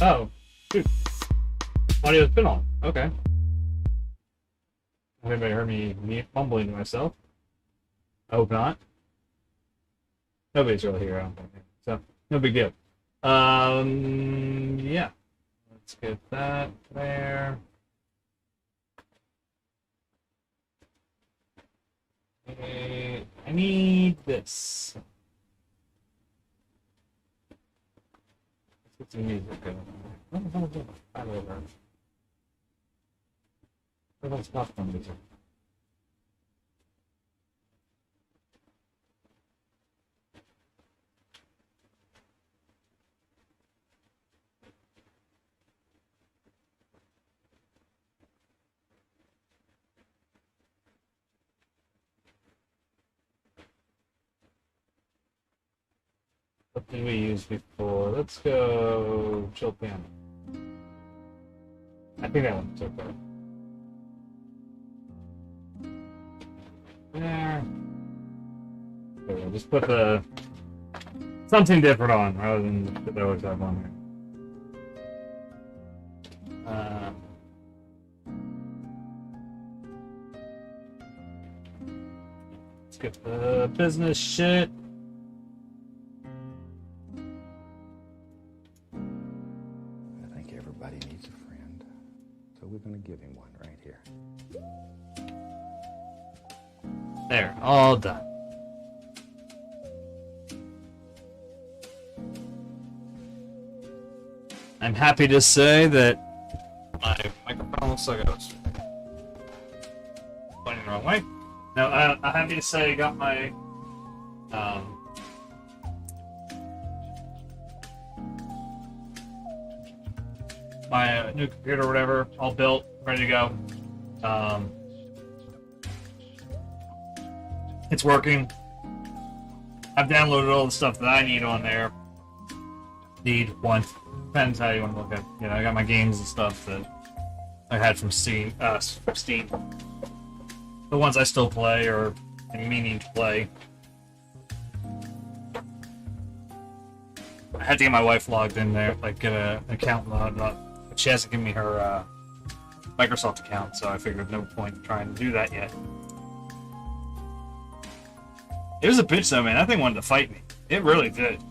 Oh, shoot. Audio's been on. Okay. Have anybody heard me mumbling to myself? I hope not. Nobody's really here, I don't think. So, no big deal. Yeah. Let's get that there. Okay, I need this. Let's get some music going. What the hell is that? I don't know. What else popcorn music? What did we use before? Let's go chill piano. I think that one's okay. There. Okay, we'll just put the something different on rather than the shit I always have on here. Let's get the business shit. I think everybody needs a friend, so we're going to give him one right here. There, all done. I'm happy to say that my microphone looks like I was pointing the wrong way. No, I'm happy to say I got my my new computer or whatever all built, ready to go. It's working. I've downloaded all the stuff that I need on there. Want. Depends how you want to look at it. You know, I got my games and stuff that I had from Steam. The ones I still play or am meaning to play. I had to get my wife logged in there, like get an account logged up. But she hasn't given me her Microsoft account, so I figured no point trying to do that yet. It was a bitch though, man. That thing wanted to fight me. It really did.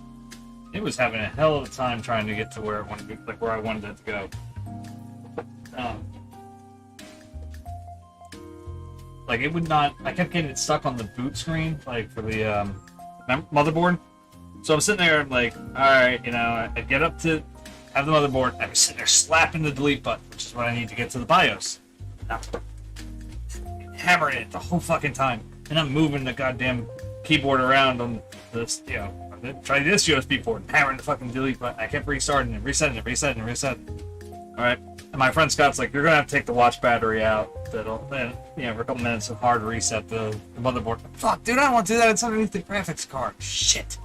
It was having a hell of a time trying to get to where it wanted to, like where I wanted it to go. Like it would not. I kept getting it stuck on the boot screen, like for the motherboard. So I'm sitting there, like, all right, you know, I get up to have the motherboard. I'm sitting there slapping the delete button, which is what I need to get to the BIOS. Now, hammering it the whole fucking time, and I'm moving the goddamn keyboard around on this, you know. Try this USB port, hammering the fucking delete button. I kept restarting and resetting it, resetting and resetting. Alright. And my friend Scott's like, you're gonna have to take the watch battery out. That'll then, you know, for a couple minutes it's hard to reset the motherboard. Fuck, dude, I don't want to do that. It's underneath the graphics card. Shit.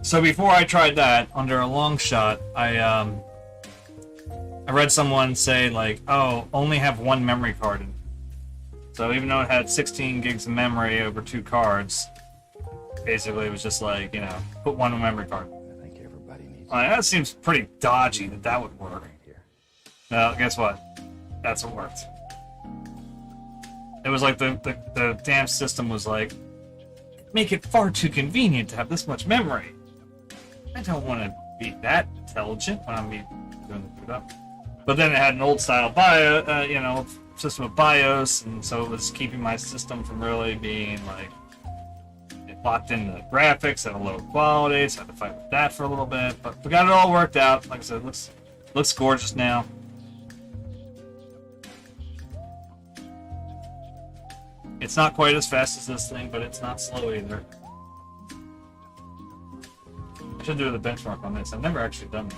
So before I tried that, under a long shot, I read someone say like, oh, only have one memory card in. So even though it had 16 gigs of memory over 2 cards, basically, it was just like, you know, put one memory card. I think everybody needs. That seems pretty dodgy that would work. Right here. Well, guess what? That's what worked. It was like the damn system was like, make it far too convenient to have this much memory. I don't want to be that intelligent when I'm doing the boot up. But then it had an old style you know, system of BIOS, and so it was keeping my system from really being like locked in the graphics at a low quality, so I had to fight with that for a little bit, but we got it all worked out. Like I said, looks gorgeous now. It's not quite as fast as this thing, but it's not slow either. I should do the benchmark on this. I've never actually done that.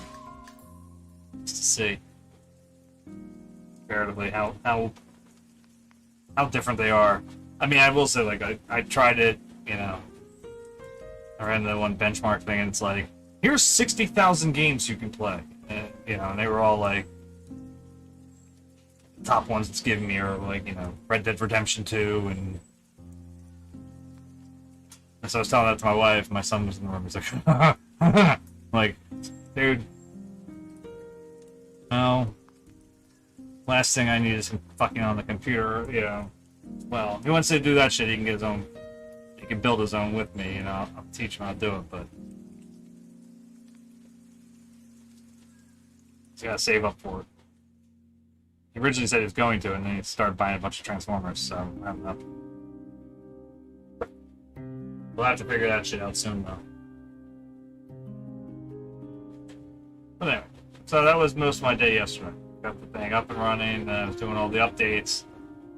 Just to see comparatively how different they are. I mean, I will say, like, I tried it, you know, I ran the one benchmark thing, and it's like, here's 60,000 games you can play. And, you know, and they were all like, the top ones it's giving me are like, you know, Red Dead Redemption 2, and so I was telling that to my wife, and my son was in the room, he's like, like, dude, No. Last thing I need is him fucking on the computer, you know. Well, if he wants to do that shit, he can get his own. He can build his own with me, you know. I'll teach him how to do it, but he's gotta save up for it. He originally said he was going to, and then he started buying a bunch of Transformers, so I don't know. We'll have to figure that shit out soon, though. But anyway, so that was most of my day yesterday. Got the thing up and running, I was doing all the updates.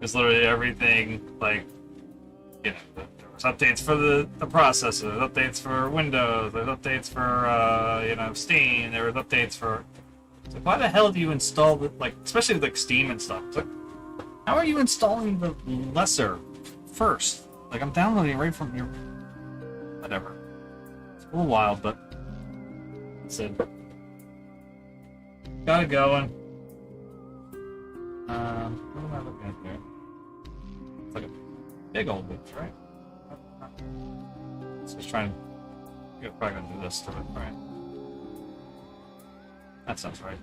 There's literally everything, like, you know, there was updates for the processor, there's updates for Windows, there's updates for, you know, Steam, there was updates for... It's like, why the hell do you install the, like, especially like Steam and stuff? It's like, how are you installing the lesser first? Like, I'm downloading right from your... Whatever. It's a little wild, but... I said... Got it going. What am I looking at here? It's like a big old bitch, right? So just trying to... You're probably gonna do this to it, right? That sounds right.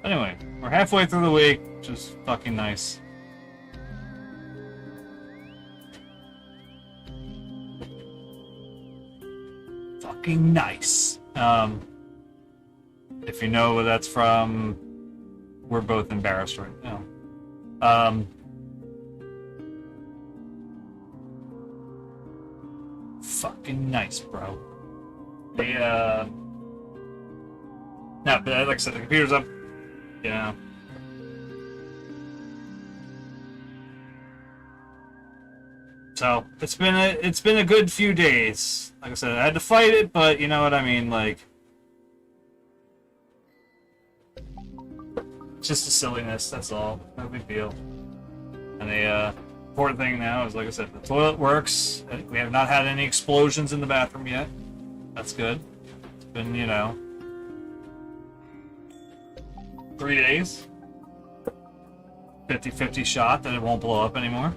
Anyway, we're halfway through the week, which is fucking nice. Fucking nice. If you know where that's from, we're both embarrassed right now. Fucking nice, bro. No, but like I said, the computer's up. You know. So it's been a good few days. Like I said, I had to fight it, but you know what I mean. Like, it's just a silliness. That's all. No big deal. And the important thing now is, like I said, the toilet works. We have not had any explosions in the bathroom yet. That's good. It's been, you know, 3 days. 50-50 shot that it won't blow up anymore.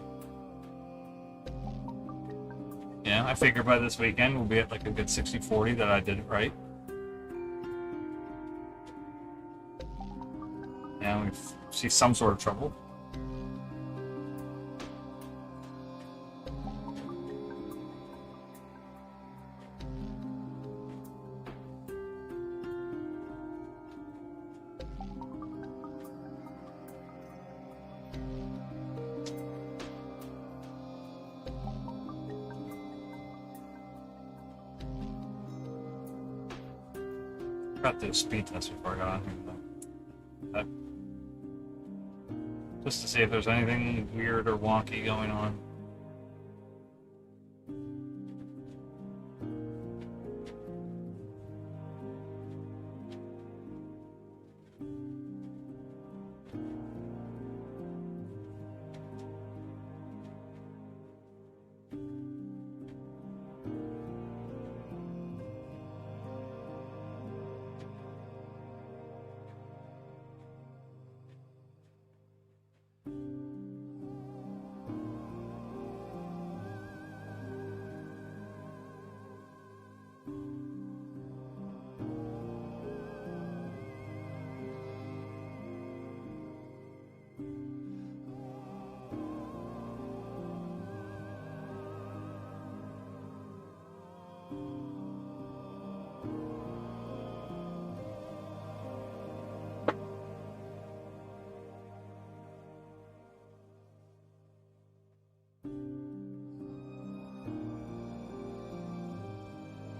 Yeah, I figure by this weekend we'll be at like a good 60-40 that I did it right. Yeah, we see some sort of trouble. Got the speed test before I got on here, just to see if there's anything weird or wonky going on.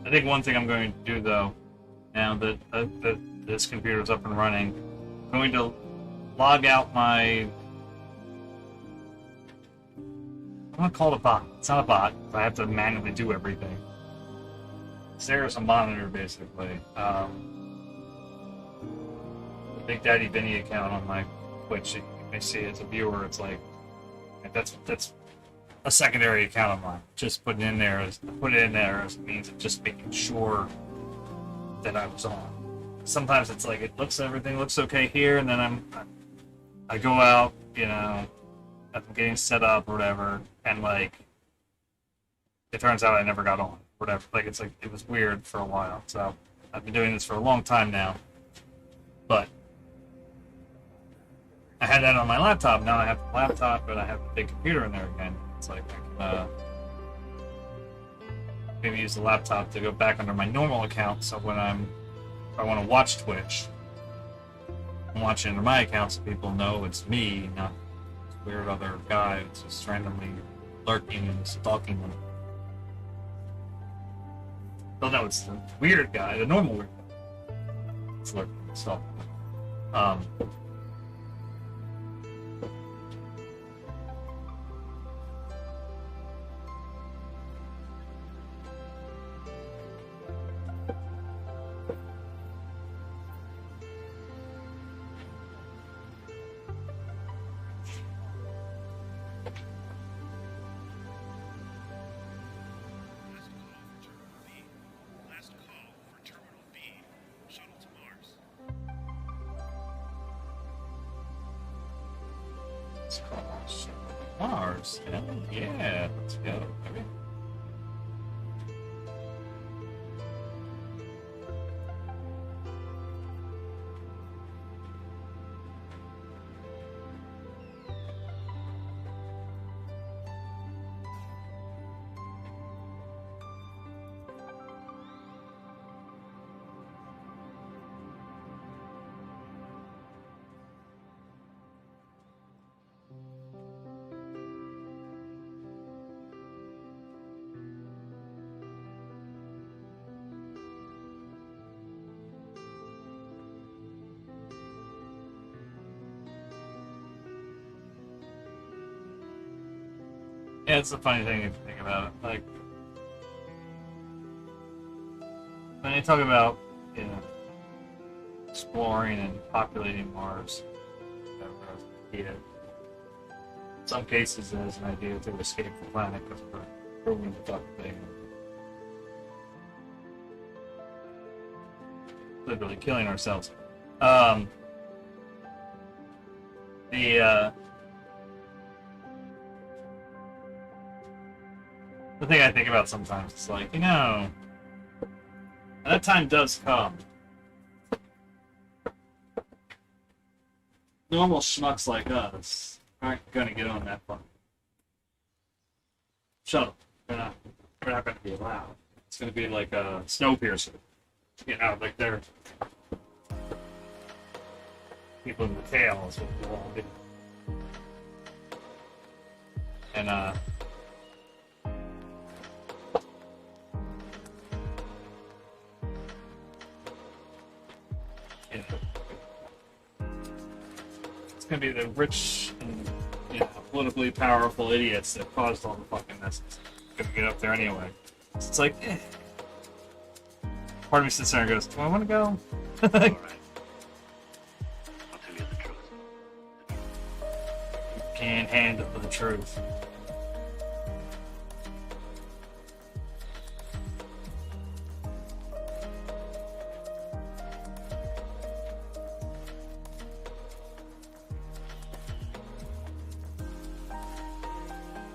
I think one thing I'm going to do, though, now that this computer is up and running, I'm going to log out my... I'm going to call it a bot. It's not a bot. I have to manually do everything. There's a monitor, basically. The Big Daddy Vinny account on my Twitch, you may see as a viewer, it's like... That's a secondary account of mine. Just put it in there as means of just making sure that I was on. Sometimes it's like everything looks okay here, and then I go out, you know, I'm getting set up or whatever, and like it turns out I never got on. Whatever. Like it's like it was weird for a while. So I've been doing this for a long time now. But I had that on my laptop. Now I have the laptop, but I have the big computer in there again. It's like I can maybe use the laptop to go back under my normal account. So when if I want to watch Twitch, I'm watching under my account so people know it's me, not this weird other guy who's just randomly lurking and stalking them. They'll know it's the weird guy, the normal weird guy. It's lurking and stalking them. Mars. Hell yeah, let's go. Okay. Yeah, it's a funny thing if you think about it. Like, when they talk about, you know, exploring and populating Mars, in some cases it has an idea to escape the planet because we're proving the fucking thing. Literally killing ourselves. The thing I think about sometimes is like, you know, and that time does come. Normal schmucks like us aren't gonna get on that fucking shuttle. We're not gonna be allowed. It's gonna be like a Snowpiercer. You know, like they're people in the tail is what we'll all be. And you know, it's gonna be the rich and, you know, politically powerful idiots that caused all the fucking messes. Gonna get up there anyway. So it's like, eh. Part of me sits there and goes, do I want to go? All right. I'll tell you the truth. You can't handle the truth.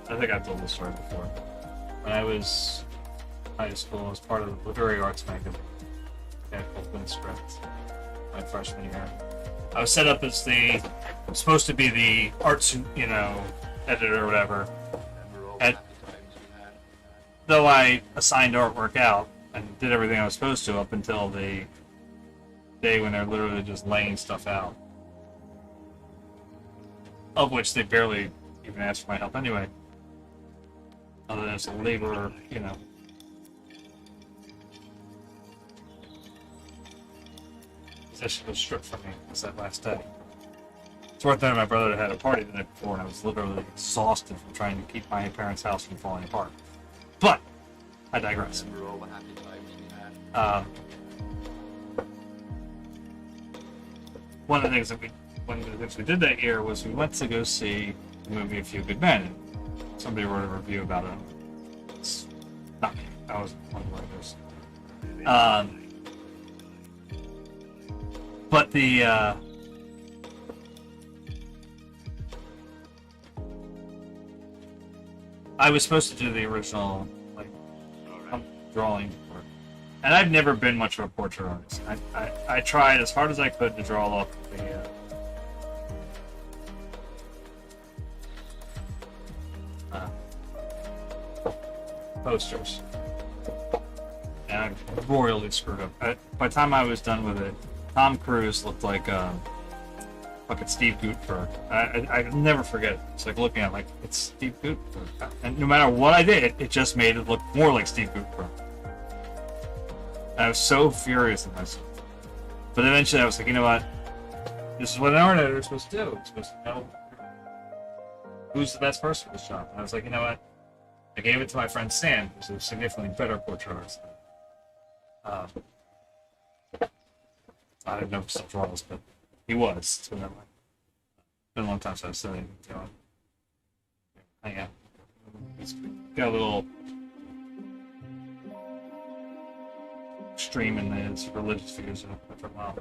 I think I've told this story before. When I was in high school, I was part of the literary arts magazine at Oakland Script my freshman year. I was set up as supposed to be the arts, you know, editor or whatever. Though I assigned artwork out and did everything I was supposed to up until the day when they're literally just laying stuff out. Of which they barely even asked for my help anyway. Other than as a laborer, you know. Possession was stripped from me. It was that last day. It's worth noting my brother had a party the night before, and I was literally exhausted from trying to keep my parents' house from falling apart. But I digress. One of the things we did that year was we went to go see the movie A Few Good Men. Somebody wrote a review about it. It's not me. I was one of the writers. But I was supposed to do the original, like, drawing before. And I've never been much of a portrait artist. I tried as hard as I could to draw off the posters. And I royally screwed up. By the time I was done with it, Tom Cruise looked like fucking Steve Guttenberg. I never forget it. It's like looking at it, like, it's Steve Guttenberg. And no matter what I did, it just made it look more like Steve Guttenberg. I was so furious at myself. But eventually I was like, you know what? This is what an art editor is supposed to do. It's supposed to know who's the best person for this job. And I was like, you know what? I gave it to my friend Sam, who's a significantly better portrait artist. I didn't know if he still draws, but he was. So that way. It's been a long time since I've seen him. Hang out. He's got a little stream in his religious figures for a while.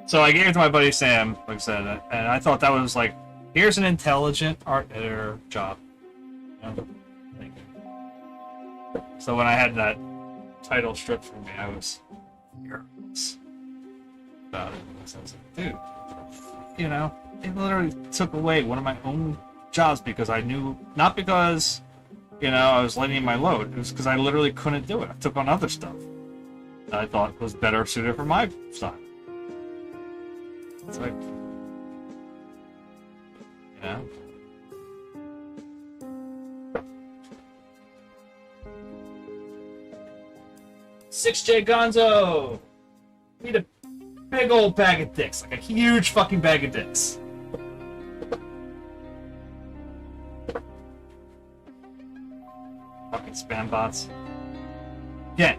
So I gave it to my buddy Sam, like I said, and I thought that was like, here's an intelligent art editor job. You know? So when I had that title stripped from me, I was furious about it. So I was like, dude, you know, it literally took away one of my own jobs because I knew, not because, you know, I was letting my load. It was because I literally couldn't do it. I took on other stuff that I thought was better suited for my style. It's like, you know. J Gonzo! Need a big old bag of dicks. Like a huge fucking bag of dicks. Fucking spam bots. Again,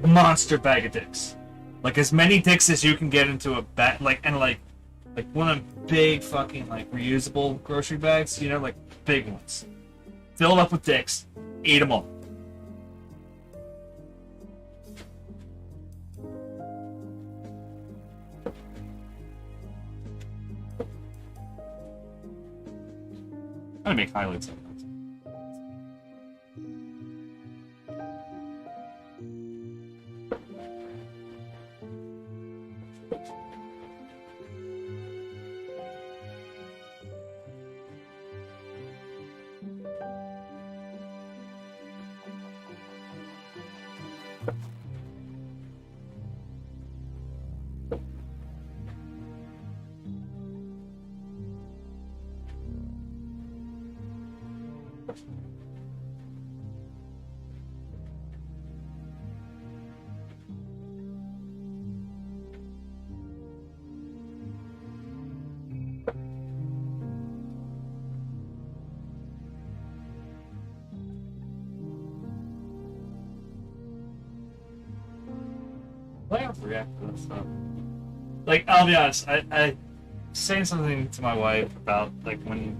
monster bag of dicks. Like as many dicks as you can get into a bag, like one of them big fucking like reusable grocery bags, you know, like big ones. Filled up with dicks, eat them all. I'm gonna make highlights of that. I don't react to that stuff. Like, I'll be honest, I saying something to my wife about like when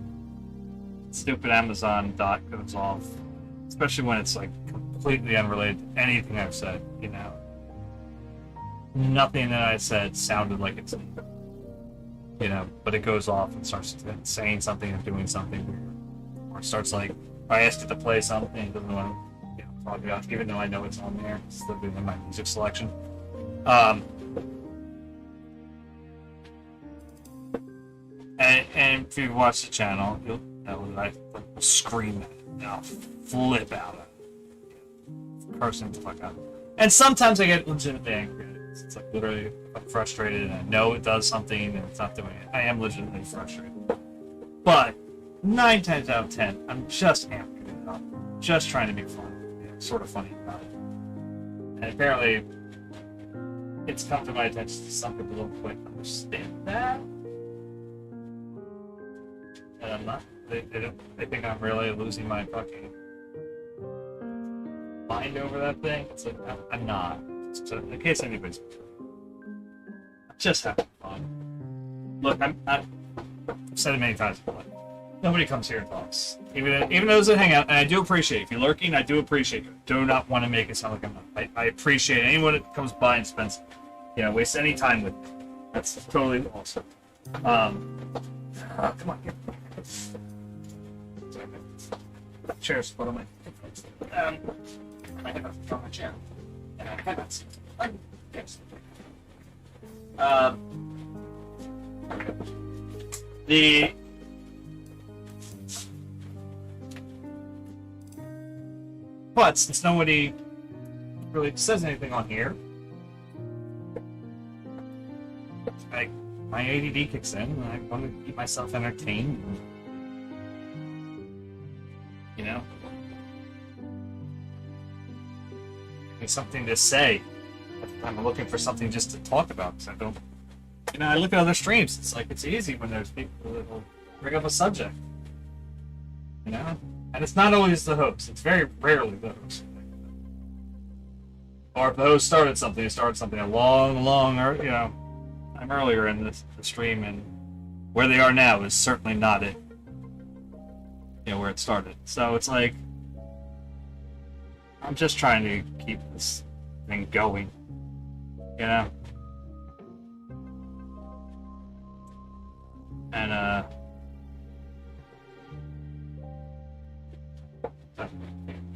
stupid Amazon dot goes off, especially when it's like completely unrelated to anything I've said, you know. Nothing that I said sounded like it's me. You know, but it goes off and starts saying something and doing something weird. Or it starts like, I asked it to play something, it doesn't want to, you know, talk about it, even though I know it's on there. It's still in my music selection. And if you've watched the channel, you'll know that I scream at it. And I'll flip out at it. Cursing the fuck out. And sometimes I get legitimately angry at it. It's like literally, I'm frustrated and I know it does something and it's not doing it. I am legitimately frustrated. But 9 times out of 10, I'm just amping it up. Just trying to be fun. You know, sort of funny about it. And apparently, it's come to my attention that some people don't quite understand that. And I'm not. They think I'm really losing my fucking mind over that thing. It's like, I'm not. So in case anybody's I'm just having fun. Look, I've said it many times before. Nobody comes here and talks. Even those that hang out, and I do appreciate it. If you're lurking, I do appreciate you. Do not want to make it sound like I'm not. I appreciate anyone that comes by and spends, you know, waste any time with me. That's totally awesome. Come on, get chair split on my. I have a on my chair. And I cannot see. Yes. The but since nobody really says anything on here, my ADD kicks in, and I want to keep myself entertained. You know, need something to say. I'm looking for something just to talk about because I don't. You know, I look at other streams. It's like it's easy when there's people that will bring up a subject. You know, and it's not always the host. It's very rarely the host. Or if the host started something, it started something a long, time earlier in the stream, and where they are now is certainly not it. You know, where it started. So it's like I'm just trying to keep this thing going. You know. And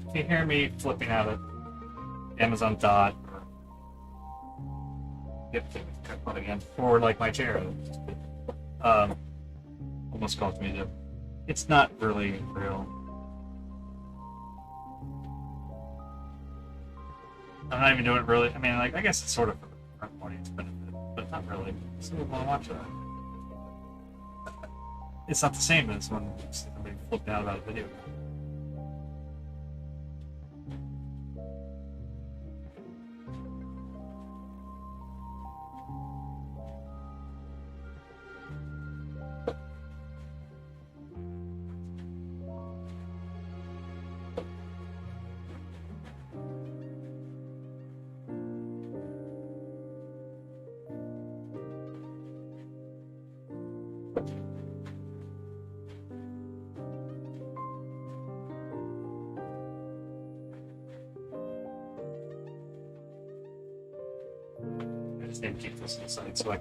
if you hear me flipping out of Amazon Dot or again, or like my chair, almost caused me to. It's not really real. I'm not even doing it really. I mean, like I guess it's sort of for the audience benefit, but not really. Some people want to watch that. It's not the same as when somebody flipped out about a video. And keep this inside so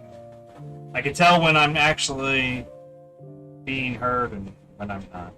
I can tell when I'm actually being heard and when I'm not.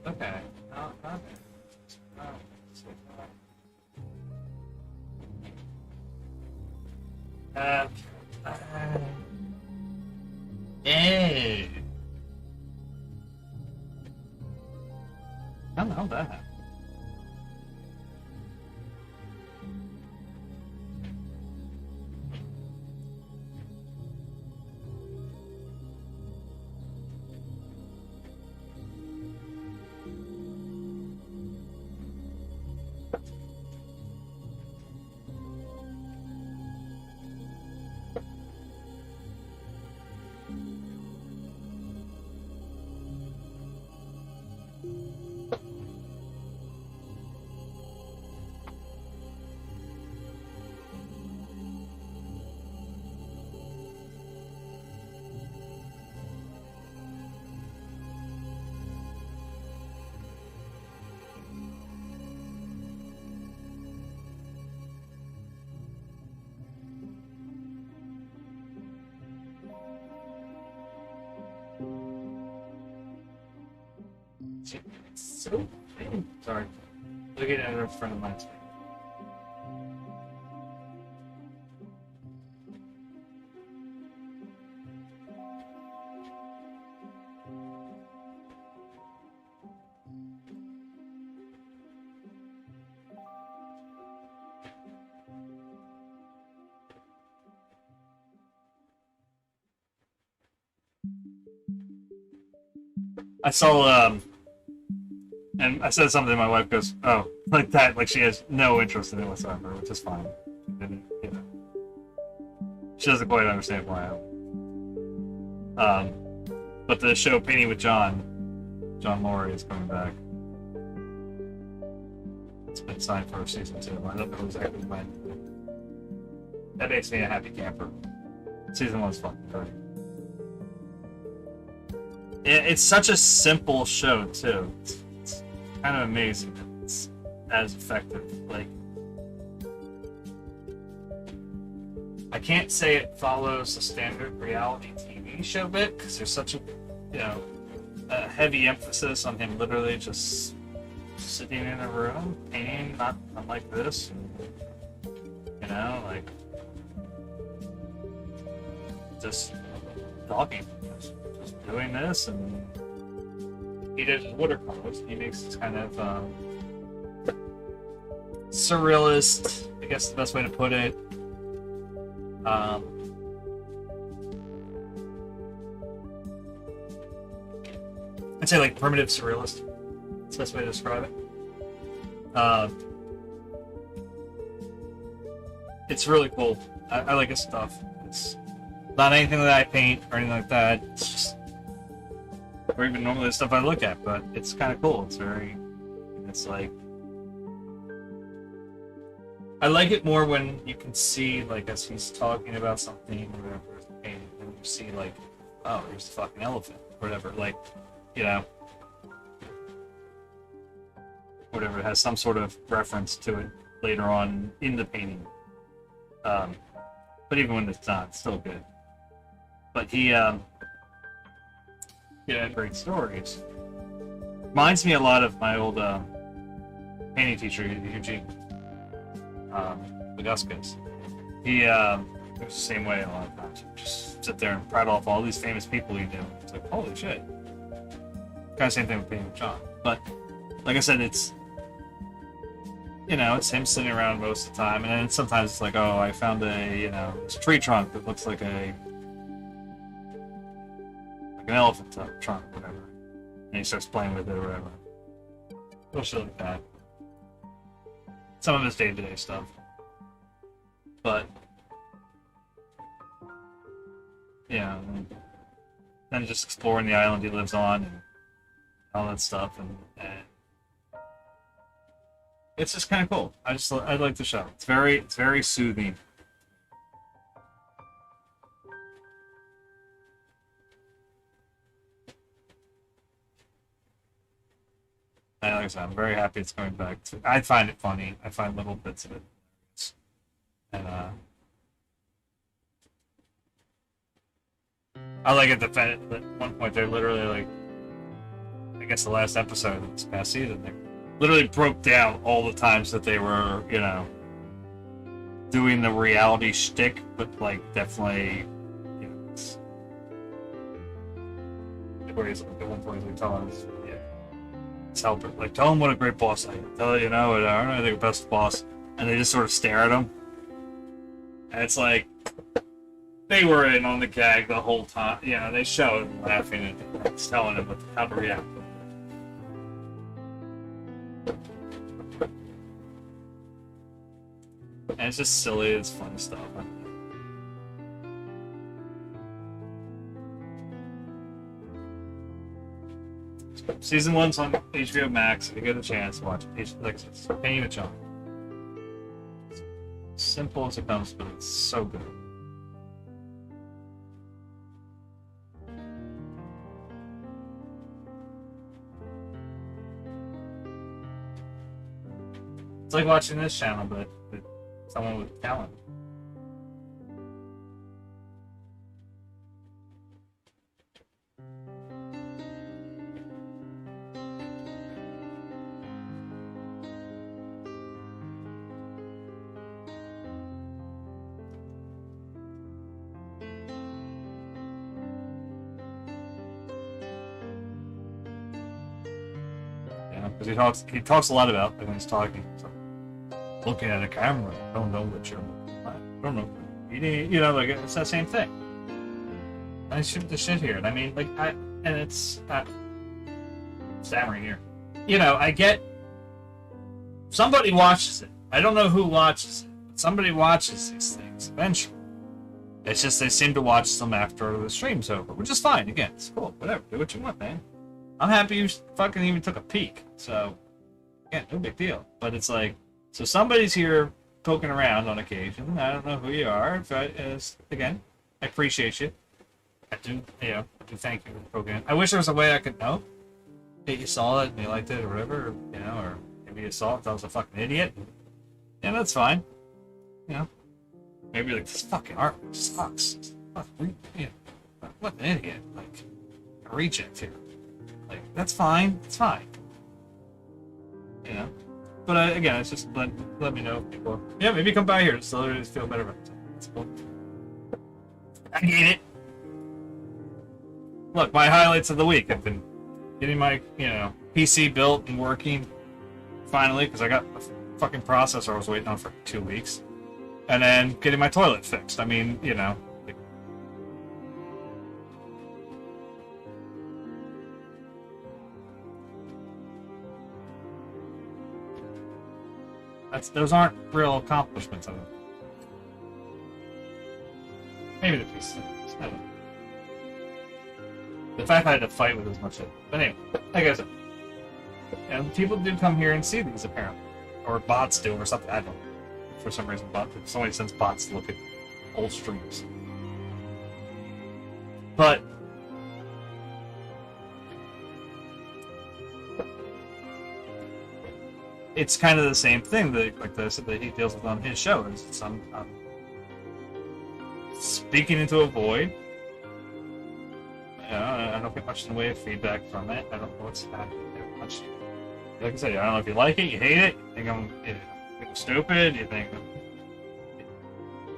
Okay. Hey. I don't know that. So, sorry. Looking at a friend of mine's. I saw and I said something. My wife goes, "Oh, like that." Like she has no interest in it whatsoever, which is fine. And, you know, she doesn't quite understand why. But the show Painting with John Laurie is coming back. It's been signed for season 2. I don't know exactly when. That makes me a happy camper. Season 1's fucking great. It's such a simple show too. It's kind of amazing that it's as effective. Like, I can't say it follows the standard reality TV show bit because there's such a, a heavy emphasis on him literally just sitting in a room painting, not like this, and, like just talking. Just doing this, and he does watercolors. He makes this kind of surrealist, I guess the best way to put it. I'd say like primitive surrealist. That's the best way to describe it. It's really cool. I like his stuff. It's not anything that I paint or anything like that. It's just, or even normally the stuff I look at, but it's kind of cool. It's like, I like it more when you can see, like, as he's talking about something or whatever, and you see, like, oh, here's the fucking elephant, or whatever. Like, whatever, it has some sort of reference to it later on in the painting. But even when it's not, it's still good. But he had great stories. Reminds me a lot of my old painting teacher, Eugene Augustus. He was the same way a lot of times. Just sit there and prattle off all these famous people he knew. It's like, holy shit. Kind of same thing with painting with John. But like I said, it's it's him sitting around most of the time, and then sometimes it's like, oh, I found this tree trunk that looks like an elephant trunk, whatever. And he starts playing with it or whatever. Little shit like that. Some of his day-to-day stuff. But and then just exploring the island he lives on and all that stuff, and it's just kind of cool. I like the show. It's very soothing. And like I said, I'm very happy it's coming back. I find it funny. I find little bits of it, and I like it. At one point, they're literally like, I guess the last episode of this past season, they literally broke down all the times that they were, doing the reality shtick, but like definitely, where he's like, at one point, like telling his helper, like, tell him what a great boss I am. Tell I don't think the best boss, and they just sort of stare at him, and it's like they were in on the gag the whole time. They showed him laughing and telling him how to react. And it's just silly, it's fun stuff. Season 1's on HBO Max. If you get a chance, watch it. Like it's Painting with John. It's simple as it comes, but it's so good. It's like watching this channel, but with someone with talent. Because he talks a lot about, like, when he's talking. So, looking at a camera, don't know what you're looking at. Don't know. Like, it's that same thing. I shoot the shit here, and I mean, like, and it's stammering here. You know, I get somebody watches it. I don't know who watches it, but somebody watches these things eventually. It's just they seem to watch them after the stream's over, which is fine. Again, it's cool. Whatever. Do what you want, man. I'm happy you fucking even took a peek. So, yeah, no big deal. But it's like, so somebody's here poking around on occasion. I don't know who you are. But again, I appreciate you. I do thank you for poking in. I wish there was a way I could know that you saw it and you liked it or whatever, you know, or maybe you saw it, I was a fucking idiot. Yeah, that's fine. You know, maybe like, this fucking art sucks. You know, what an idiot. Like, a reject here. Like, that's fine. It's fine. You know? But again, it's just let me know if people. Yeah, maybe come by here just so they feel better about it. It's cool. I get it. Look, my highlights of the week. I've been getting my, you know, PC built and working finally because I got the fucking processor I was waiting on for 2 weeks, and then getting my toilet fixed. I mean, you know. Those aren't real accomplishments of it. Maybe the PC. I don't know. The fact I had to fight with as much of it. But anyway, like I said, and people do come here and see these apparently, or bots do, or something. I don't know. For some reason, somebody sends bots to look at old streams. But it's kind of the same thing that, like I said, that he deals with on his show. Is some speaking into a void. I don't get much in the way of feedback from it. I don't know what's happening there much. Like I said, I don't know if you like it, you hate it, you think I'm stupid, you think it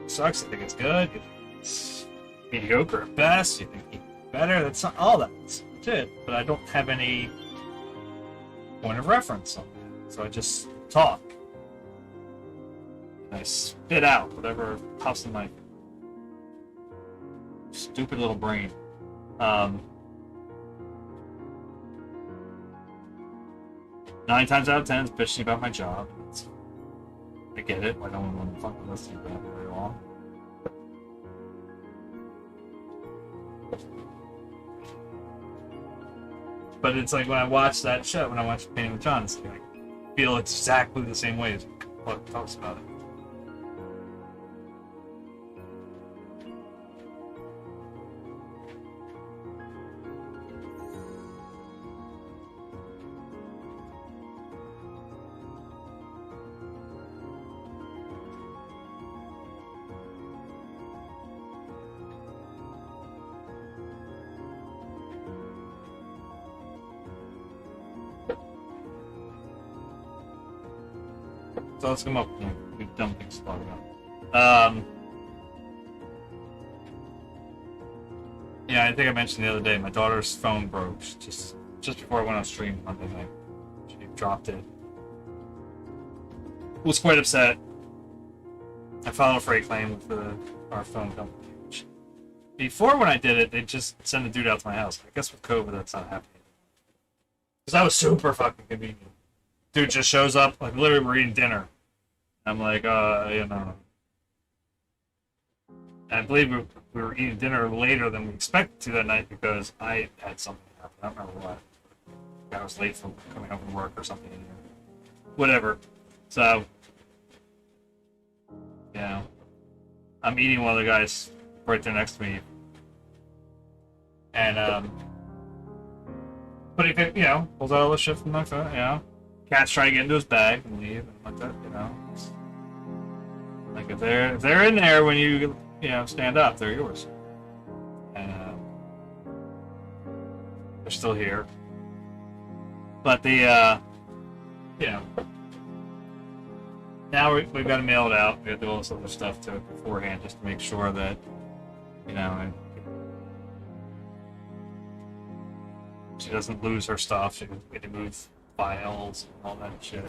sucks, you think it's good, you think it's mediocre at best, you think it's better. That's not all that. That's it. But I don't have any point of reference on that. So I just talk. And I spit out whatever pops in my stupid little brain. 9 times out of 10 is bitching about my job. I get it. I don't want to fucking listen to that very long. But it's like when I watch that show, when I watch Painting with John, it's like I feel exactly the same way as what talks about it. So let's come up with dumb things to talk about. Yeah, I think I mentioned the other day, my daughter's phone broke just before I went on stream Monday night. She dropped it. Was quite upset. I filed a freight claim with our phone company. Before, when I did it, they just send a dude out to my house. I guess with COVID, that's not happening. Because that was super fucking convenient. Dude just shows up, like literally we're eating dinner. I'm like, you know. And I believe we were eating dinner later than we expected to that night because I had something happen. I don't remember what. I was late for coming home from work or something. Whatever. So, you know, I'm eating while the guy's right there next to me. And, but he, you know, pulls out all the shit from my phone, you know. Cats try to get into his bag and leave and like that, you know. Like if they're in there when you know, stand up, they're yours. And they're still here. But the you know, now we've got to mail it out. We got to do all this other stuff to it beforehand just to make sure that, you know, she doesn't lose her stuff. She can get to move files and all that shit.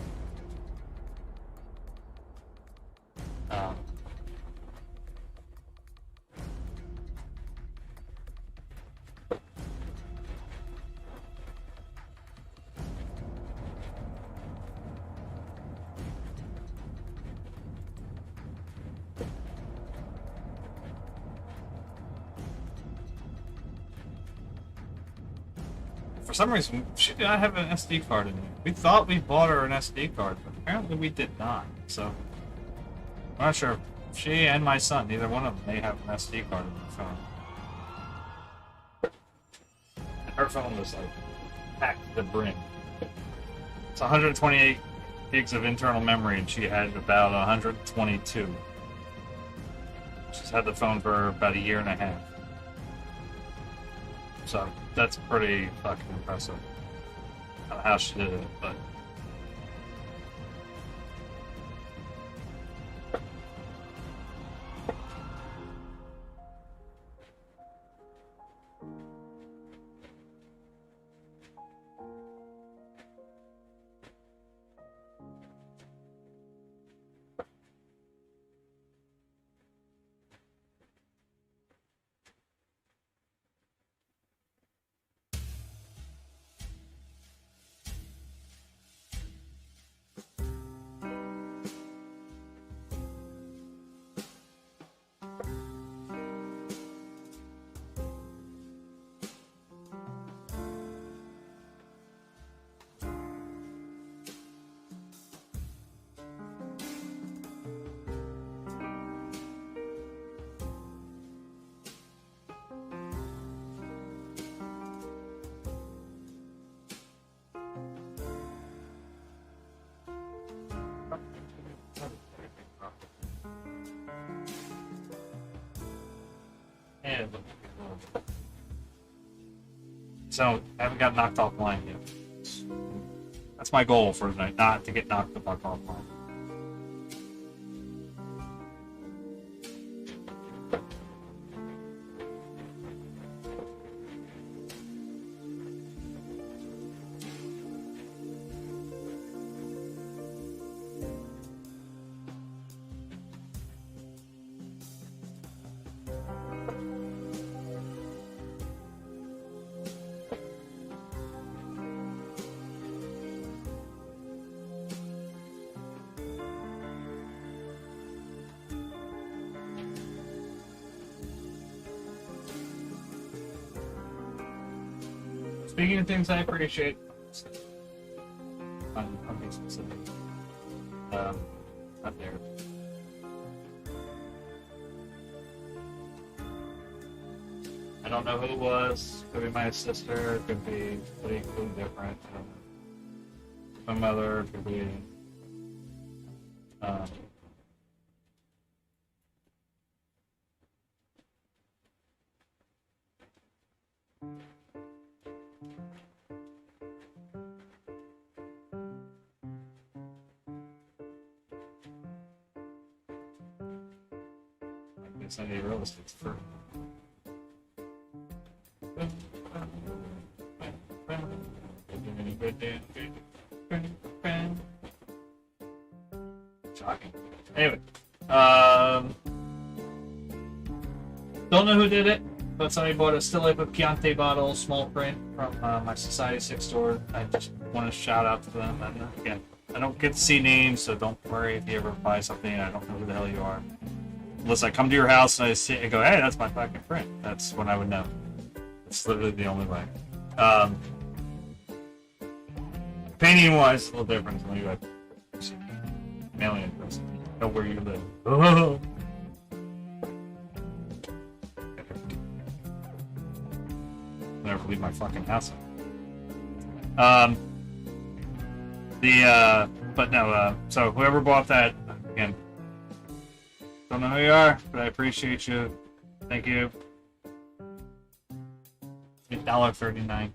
For some reason, she did not have an SD card in here. We thought we bought her an SD card, but apparently we did not. So, I'm not sure if she and my son, neither one of them, may have an SD card in their phone. And her phone was like packed to the brim. It's 128 gigs of internal memory, and she had about 122. She's had the phone for about a year and a half. So that's pretty fucking impressive. I don't know how she did it, but. Yeah, so I haven't got knocked offline yet. That's my goal for tonight, not to get knocked the fuck offline. Speaking of things I appreciate, I'll be specific. Not there. I don't know who it was. Could be my sister. Could be somebody completely different. I don't know. My mother. Could be. It's not any real estate for. Shocking. Anyway, don't know who did it, but somebody bought a Still Life with Chianti bottle, small print from my Society 6 store. I just want to shout out to them. And again, I don't get to see names, so don't worry if you ever buy something and I don't know who the hell you are. Unless I come to your house and I see and go, hey, that's my fucking print. That's when I would know. It's literally the only way. Painting wise, it's a little different when you have mailing address. Know where you live. Oh. Never leave my fucking house. But no, so whoever bought that, again, don't know who you are, but I appreciate you. Thank you. $1.39.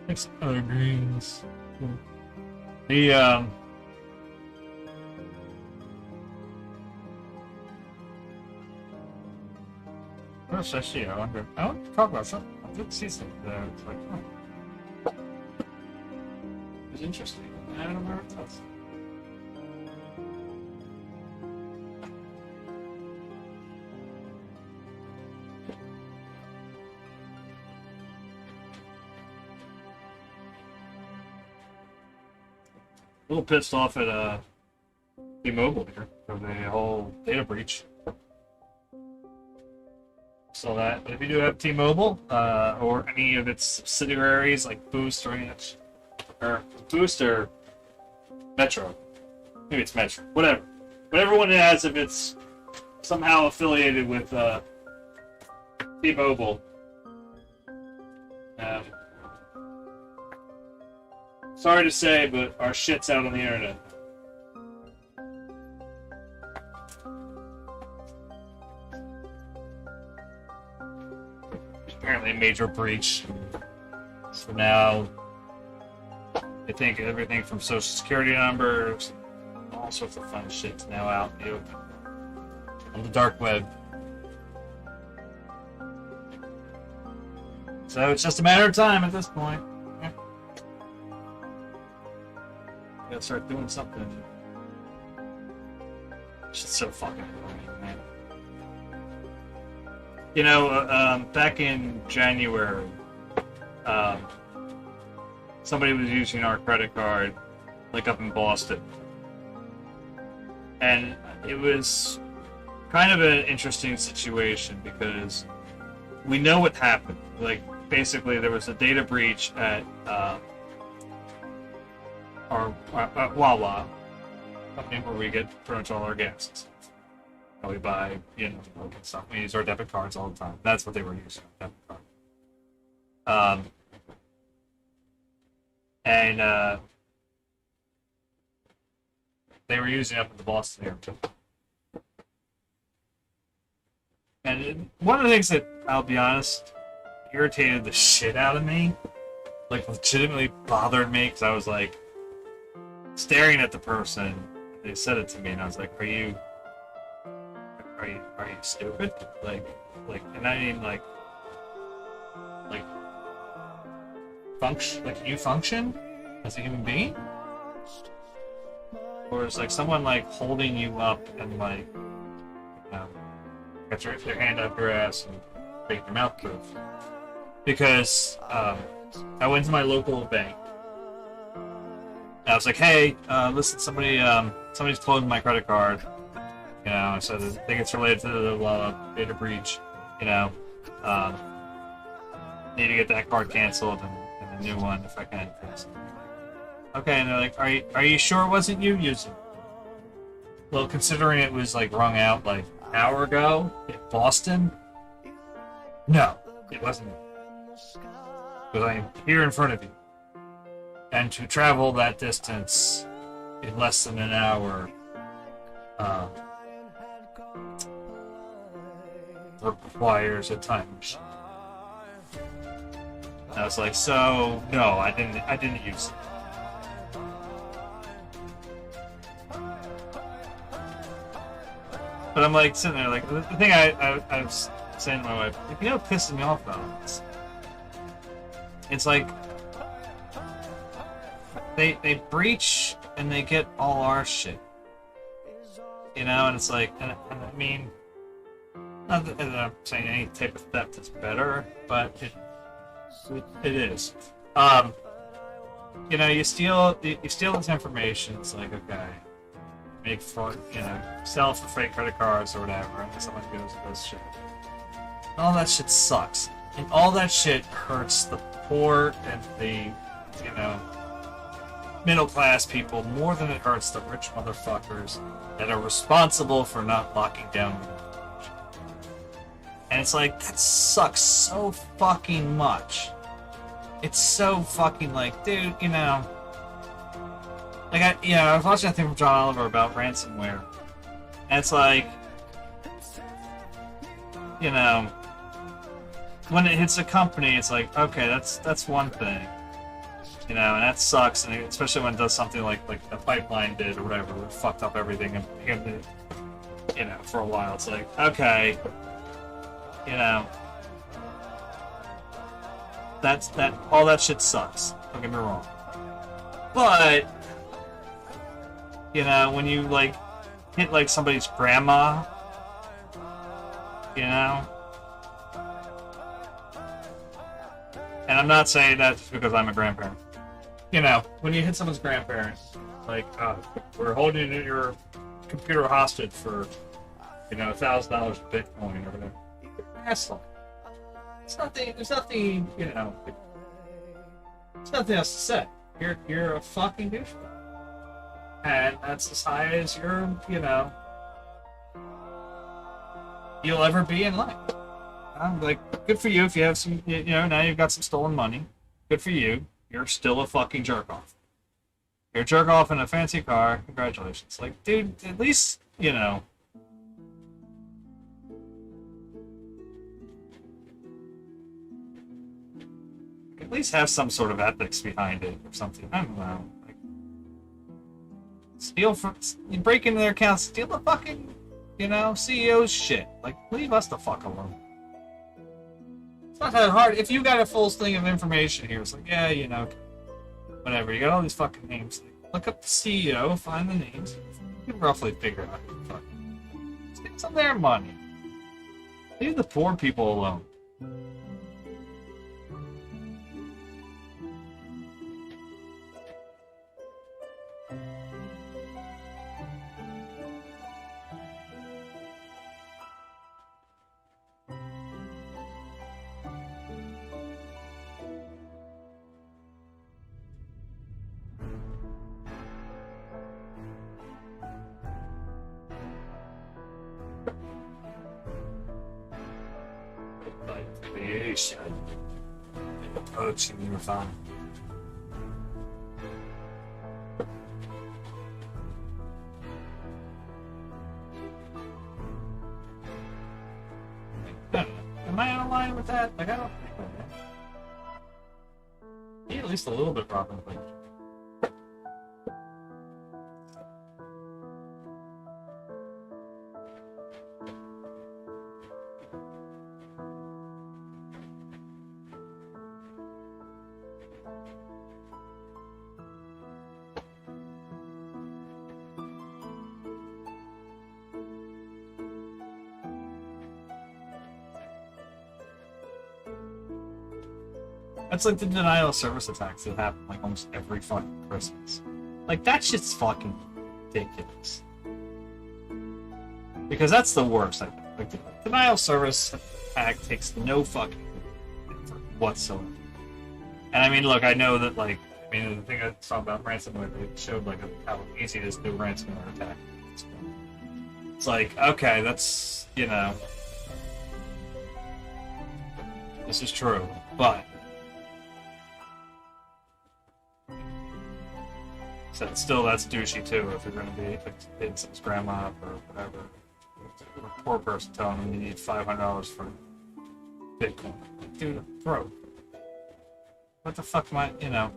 Six other greens. The what else I see? I wonder. I want to talk about something. I did see something there. It's like, huh. It was interesting. I don't remember what it was. A little pissed off at T-Mobile here for the whole data breach. So that if you do have T-Mobile or any of its subsidiaries like Boost or any of that, or Boost or Metro, maybe it's Metro, whatever one it has, if it's somehow affiliated with T-Mobile. Sorry to say, but our shit's out on the internet. Apparently a major breach. So now, I think everything from social security numbers, all sorts of fun shit's now out in the open. On the dark web. So it's just a matter of time at this point. Gotta start doing something. It's just so fucking annoying, man. You know, back in January, somebody was using our credit card, like up in Boston. And it was kind of an interesting situation because we know what happened. Like, basically, there was a data breach at our Wawa, company where we get pretty much all our gas. And we buy, you know, stuff. We use our debit cards all the time. That's what they were using, debit card. And they were using it up at the Boston airport. And one of the things that, I'll be honest, irritated the shit out of me, like legitimately bothered me, because I was like staring at the person. They said it to me, and I was like, "Are you stupid? Like, and I mean like function? Like, can you function as a human being? Or is like someone like holding you up and like, got their hand up your ass and make your mouth move?" Because I went to my local bank. I was like, "Hey, listen, somebody's cloned my creded card. You know, I said I think it's related to the data breach. You know, need to get that card canceled and a new one if I can." Okay, and they're like, "Are you sure it wasn't you using it?" Well, considering it was like rung out like an hour ago in Boston, no, it wasn't. Because I am here in front of you. And to travel that distance in less than an hour requires a time machine. And I was like, so no, I didn't use it. But I'm like sitting there, like the thing I was saying to my wife, you know what pisses me off about this? It's like they breach and they get all our shit, you know, and it's like, and I mean, not that I'm saying any type of theft is better, but it is. You know, you steal this information. It's like, okay, make fraud, you know, sell for fake credit cards or whatever, and then someone goes and does shit. All that shit sucks, and all that shit hurts the poor and the, you know, middle class people more than it hurts the rich motherfuckers that are responsible for not locking down. And it's like, that sucks so fucking much. it's so fucking like, dude, you know, like I was watching that thing from John Oliver about ransomware, and it's like, you know, when it hits a company, it's like, okay, that's one thing, you know, and that sucks, and especially when it does something like the pipeline did or whatever, it fucked up everything, and you know, for a while, it's like, okay, you know, that all that shit sucks. Don't get me wrong, but you know, when you like hit like somebody's grandma, you know. And I'm not saying that just because I'm a grandparent. You know, when you hit someone's grandparent, like, we're holding your computer hostage for, you know, $1,000 Bitcoin or whatever. Asshole. There's nothing, you know, there's nothing else to say. You're a fucking douchebag. And that's as high as you know, you'll ever be in life. I'm like, good for you if you have some, you know, now you've got some stolen money. Good for you. You're still a fucking jerk off. You're a jerk off in a fancy car. Congratulations. Like, dude, at least, you know. At least have some sort of ethics behind it or something. I don't know. Like, you break into their accounts, steal the fucking, you know, CEO's shit. Like, leave us the fuck alone. It's not that hard. If you got a full thing of information here, it's like, yeah, you know, whatever. You got all these fucking names. Like, look up the CEO, find the names. You can roughly figure out who the fuck. Take some of their money. Leave the poor people alone. Creation. Approaching nirvana. Am I out of line with that? Like, I don't think I am. Be at least a little bit Robin Hood. That's like the denial of service attacks that happen like almost every fucking Christmas. Like, that shit's fucking ridiculous. Because that's the worst, I think. Like, the denial of service attack takes no fucking effort whatsoever. And I mean, look, I know that, like, I mean, the thing I saw about ransomware, it showed, like, how easy it is to do a ransomware attack. It's like, okay, that's, you know, this is true, but so still, that's douchey too. If you're going to be hitting someone's grandma up or whatever, a poor person telling them you need $500 for Bitcoin, like, dude, I'm broke. What the fuck am I? You know.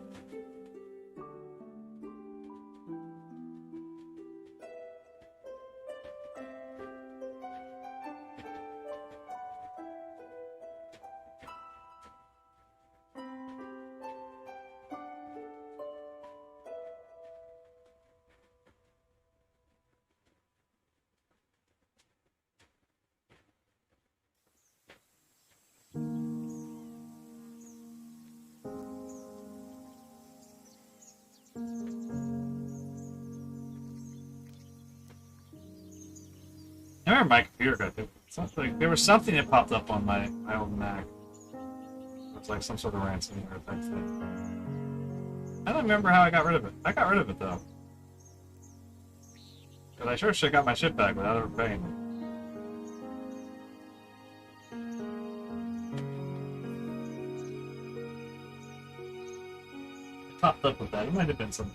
I remember my computer got hit. Something, there was something that popped up on my old Mac. It was like some sort of ransomware type thing. I don't remember how I got rid of it. I got rid of it though. But I sure should have got my shit back without ever paying it. popped up with that. It might have been some.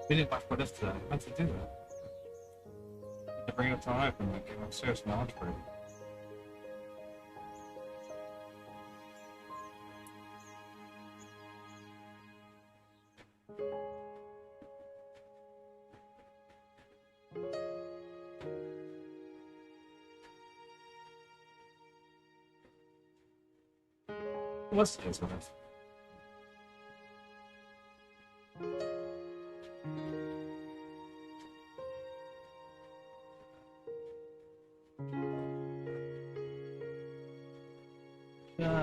We didn't watch What If today. I meant to do that. To bring it up to my wife and like came upstairs from my lunch break. What's today's What If?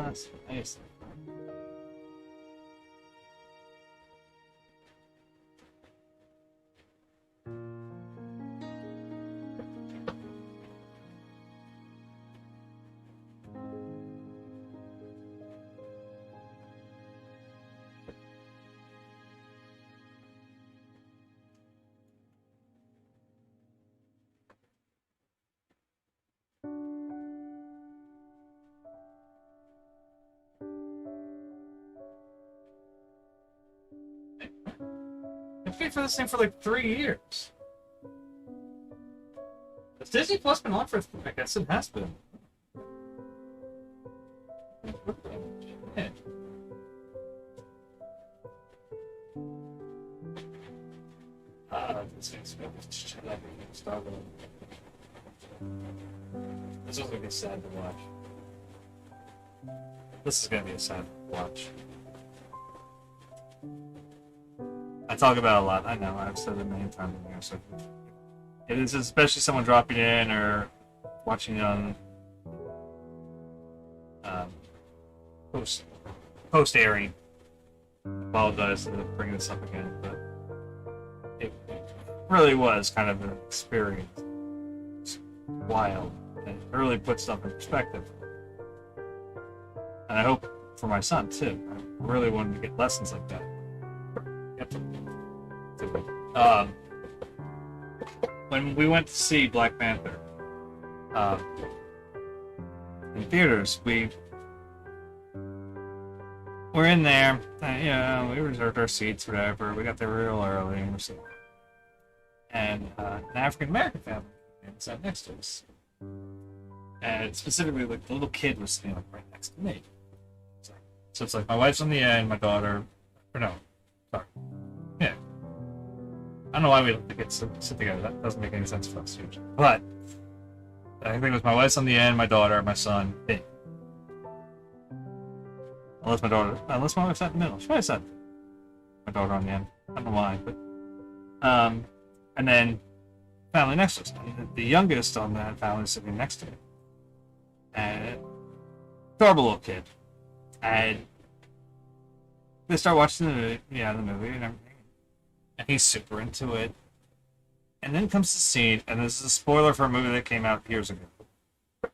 Just nice. I paid for this thing for like 3 years. Has Disney Plus been on for? I guess it has been. Shit. This thing's gonna be This is gonna be sad to watch. This is gonna be a sad watch. I talk about it a lot. I know. I've said it a million times in here. So it is, especially someone dropping in or watching it on post airing. Apologize for bringing this up again, but it really was kind of an experience. It's wild, and it really puts stuff in perspective. And I hope for my son too. I really wanted to get lessons like that. When we went to see Black Panther in theaters, we were in there. We reserved our seats, whatever. We got there real early, and an African American family sat next to us, and specifically, like the little kid was sitting like right next to me. So it's like my wife's on the end, my daughter, or no, sorry, yeah. I don't know why we let the kids sit together. That doesn't make any sense for us usually. But I think it was my wife's on the end, my daughter, my son, me. Unless my wife sat in the middle. She might have sat my daughter on the end. I don't know why, but and then family next to us. The youngest on that family is sitting next to me, and adorable little kid, and they start watching the movie and everything, and he's super into it. And then comes the scene, and this is a spoiler for a movie that came out years ago. At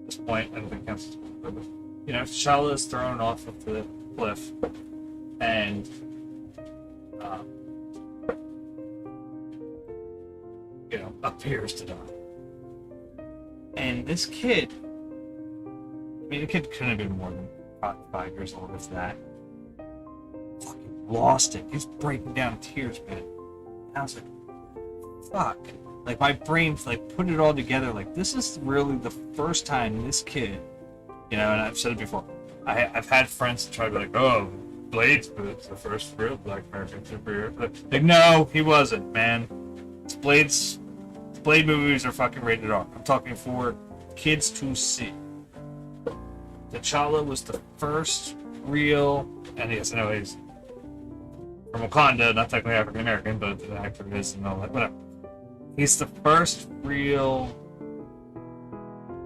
this point, I don't think that's a spoiler, but T'Challa is thrown off of the cliff, and appears to die. And this kid, the kid couldn't have been more than 5 years old, if that. Fucking lost it. He's breaking down in tears, man. And I was like, fuck. Like, my brain, put it all together. Like, this is really the first time this kid, and I've said it before, I've had friends try to be like, oh, Blade's the first real Black American superhero. Like, no, he wasn't, man. Blade movies are fucking rated R. I'm talking for kids to see. T'Challa was the first real, and yes, I know he's from Wakanda, not technically African American, but the actor is and all that, whatever. He's the first real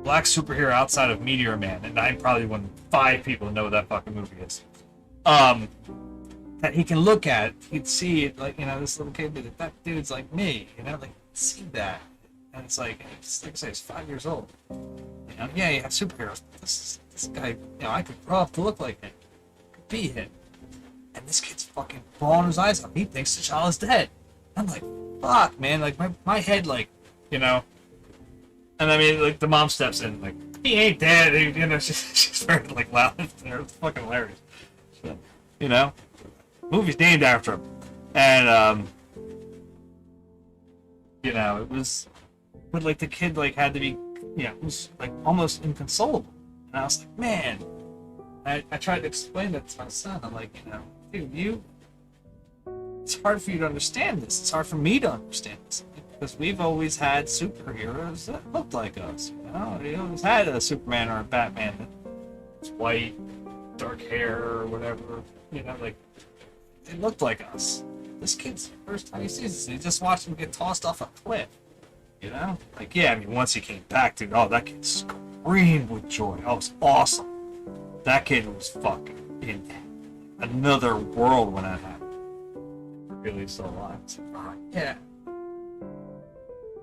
black superhero outside of Meteor Man, and I'm probably one of 5 people who know what that fucking movie is. That he can look at, he'd see it, this little kid, that dude's like me, see that. And it's like I say, he's 5 years old. Yeah, you have superheroes, but this guy, I could grow up to look like him. Could be him. And this kid's fucking bawling his eyes out. He thinks T'Challa's dead. I'm like, fuck, man. Like, my head, And I mean, the mom steps in, he ain't dead. She's very, loud. It's fucking hilarious. So, movie's named after him. And, it was... But, the kid, had to be, it was, almost inconsolable. And I was like, man... I tried to explain that to my son. I'm like, dude, it's hard for you to understand this. It's hard for me to understand this. Because we've always had superheroes that looked like us. We always had a Superman or a Batman that's white, dark hair, or whatever. They looked like us. This kid's the first time he sees this. He just watched him get tossed off a cliff. Once he came back, dude, that kid screamed with joy. Oh, it was awesome. That kid was fucking in another world when that happened. Really still alive. Yeah.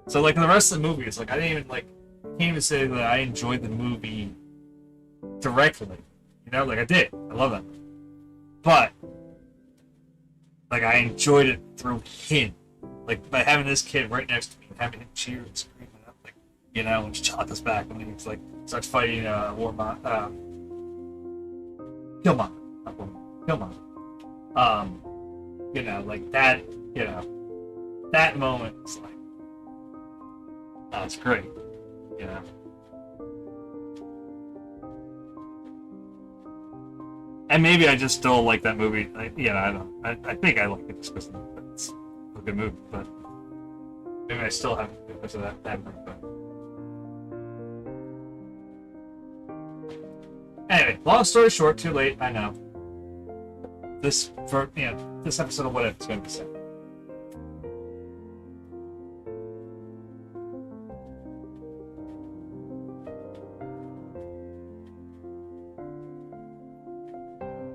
So, in the rest of the movie, it's I didn't even, can't even say that I enjoyed the movie directly. I did. I love that. But, I enjoyed it through him. By having this kid right next to me, having him cheer and scream up, when T'Challa's back, and then he's, starts fighting, Killmonger. That moment is that's great, And maybe I just still like that movie. I think I like it just because it's a good movie, but maybe I still haven't because of that movie. But anyway, long story short, too late. I know. This episode of What If is going to be sad.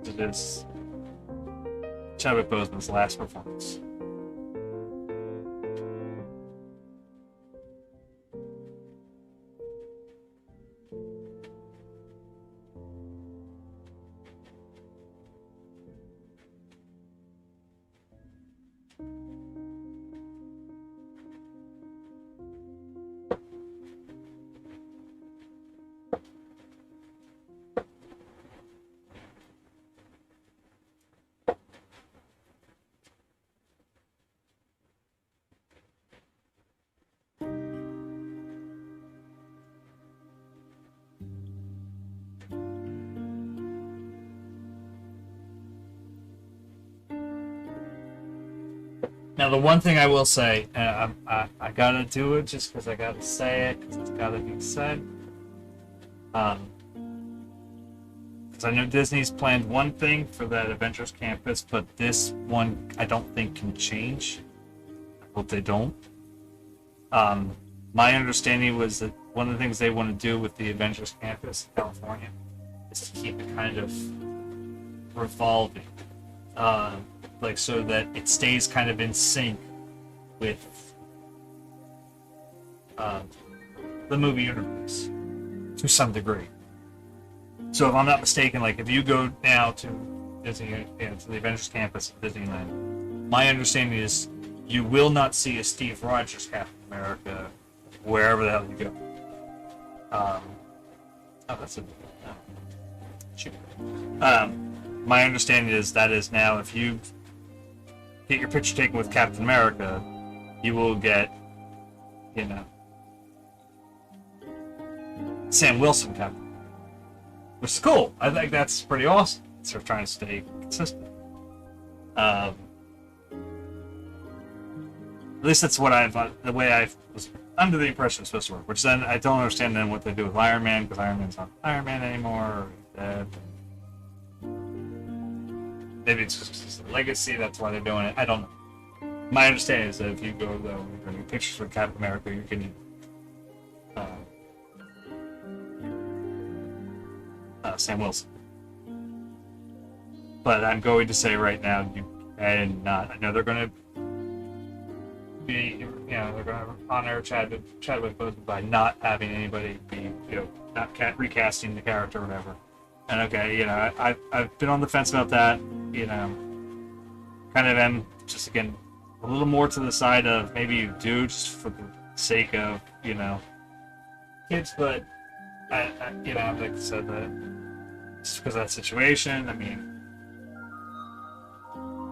It is Chadwick Boseman's last performance. Now, the one thing I will say, and I gotta do it just because I gotta say it, because it's gotta be said. Because I know Disney's planned one thing for that Avengers Campus, but this one I don't think can change. I hope they don't. My understanding was that one of the things they want to do with the Avengers campus in California is to keep it kind of revolving, like so that it stays kind of in sync with the movie universe to some degree. So if I'm not mistaken, like if you go now to Disney, to the Avengers campus at Disneyland, my understanding is you will not see a Steve Rogers Captain America wherever the hell you go. Oh, that's a shoot. My understanding is that is now if you get your picture taken with Captain America, you will get, Sam Wilson Captain, which is cool. I think that's pretty awesome. They're trying to stay consistent. At least that's what the way I was under the impression it's supposed to work. Which then I don't understand then what they do with Iron Man, because Iron Man's not Iron Man anymore. Or dead. Maybe it's just a legacy. That's why they're doing it. I don't know. My understanding is that if you go though, you're getting pictures with Captain America, you can. Sam Wilson. But I'm going to say right now, you cannot. I know they're going to be, they're going to honor Chadwick Boseman by not having anybody be, not recasting the character or whatever. And okay, I've been on the fence about that. Kind of am just again a little more to the side of maybe you do just for the sake of kids, but I like I said that. Just because of that situation, I mean,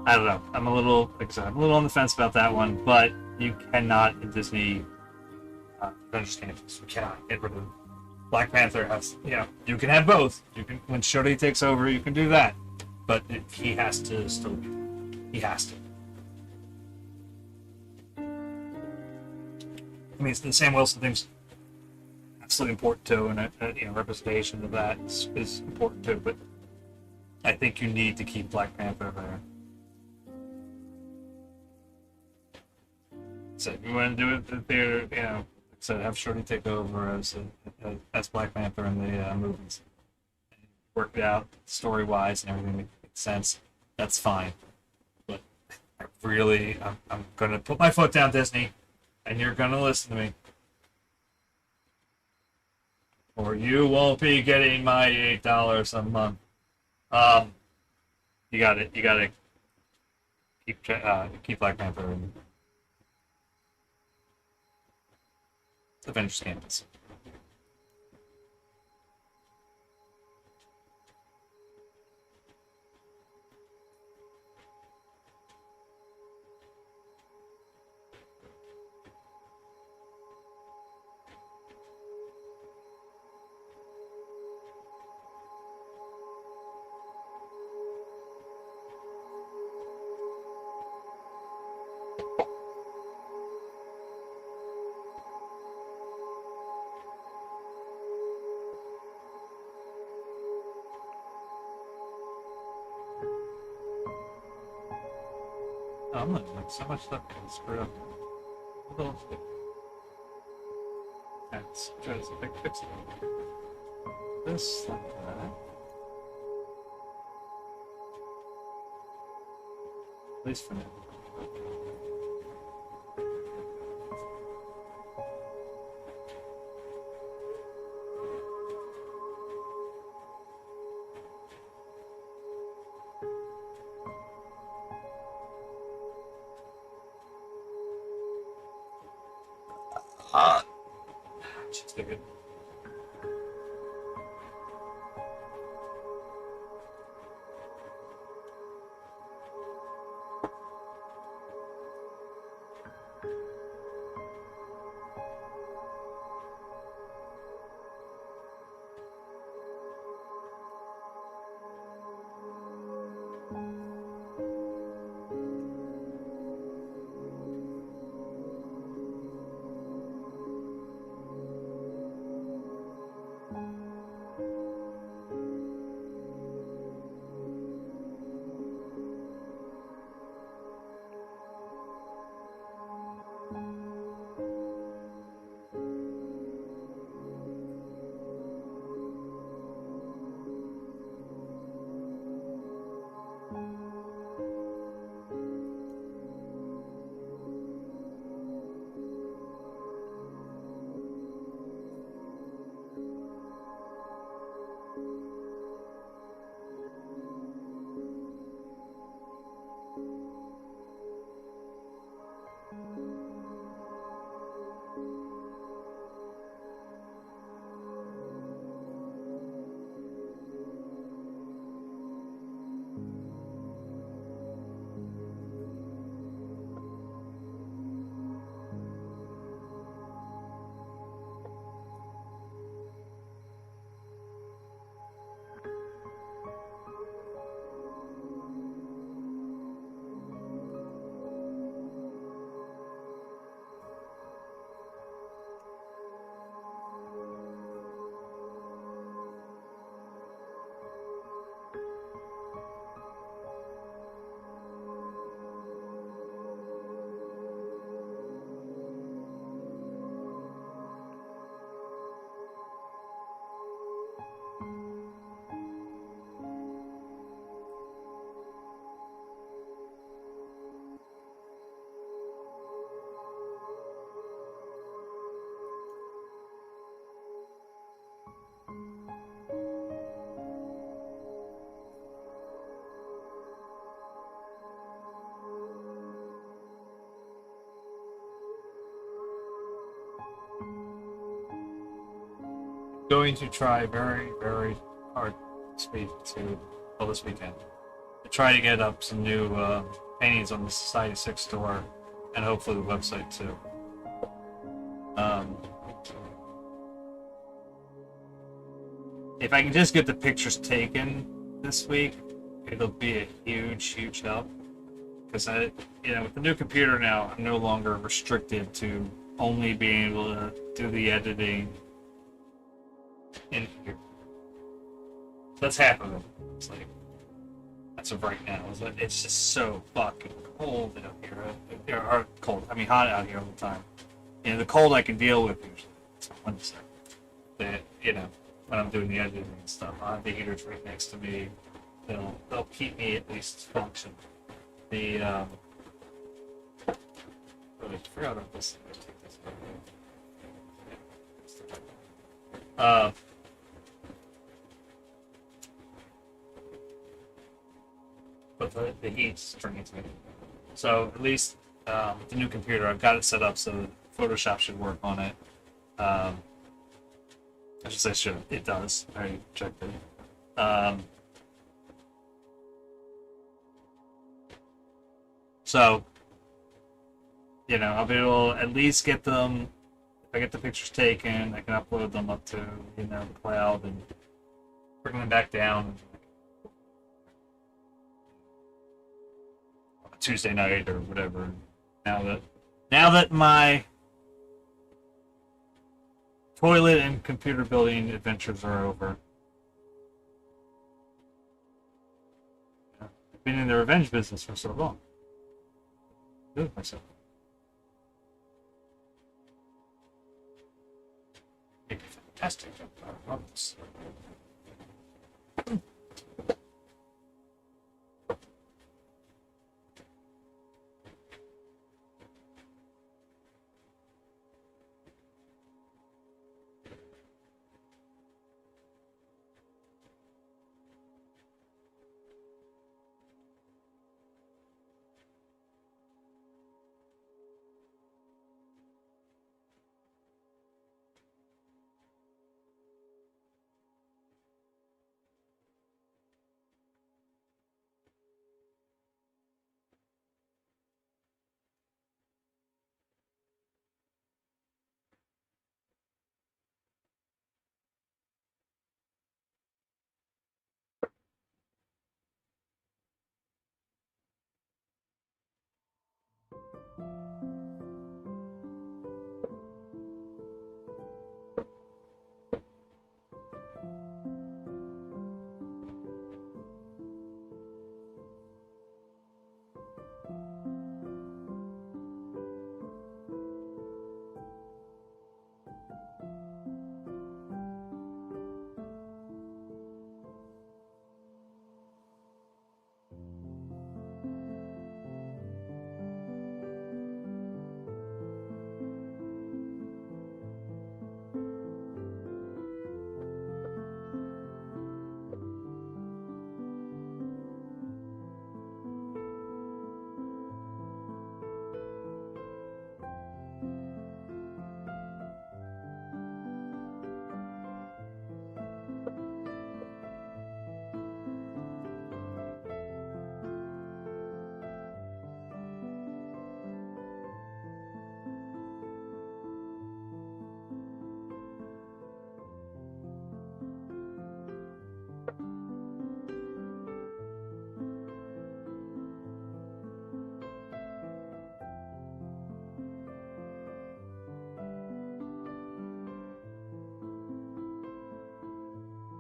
I don't know. I'm a little on the fence about that one, but you cannot in Disney Avengers campus. You cannot get rid of Black Panther. You can have both. You can when Shuri takes over, you can do that, but he has to still. He has to. I mean, the Sam Wilson thing's absolutely important too, and representation of that is important too. But I think you need to keep Black Panther there. So if you want to do it at the theater, so have Shorty take over as Black Panther in the movies, work it out story wise and everything makes sense. That's fine. But I'm gonna put my foot down, Disney, and you're gonna listen to me. Or you won't be getting my $8 a month. You got it. You got to keep Black Panther and Avengers Campus. I'm like so much stuff getting screwed up. Let's try to fix it. This, like that. At least for now. Just good. going to try very, very hard this weekend to try to get up some new paintings on the Society 6 store and hopefully the website too. If I can just get the pictures taken this week, it'll be a huge, huge help. Because with the new computer now, I'm no longer restricted to only being able to do the editing in here. That's half of it. It's like, that's of right now. It's just so fucking cold out here. Or cold. I mean, hot out here all the time. The cold I can deal with usually. It's Wednesday. That, when I'm doing the editing and stuff, I have the heaters right next to me. They'll keep me at least functioning. I forgot about this. But the heat's turning to me. So at least with the new computer, I've got it set up so Photoshop should work on it. I should say should. It does. I already checked it. So, I'll be able to at least get them. If I get the pictures taken, I can upload them up to the cloud and bring them back down on a Tuesday night or whatever. Now that my toilet and computer building adventures are over, I've been in the revenge business for so long. Do it myself. Make a fantastic job. I love this.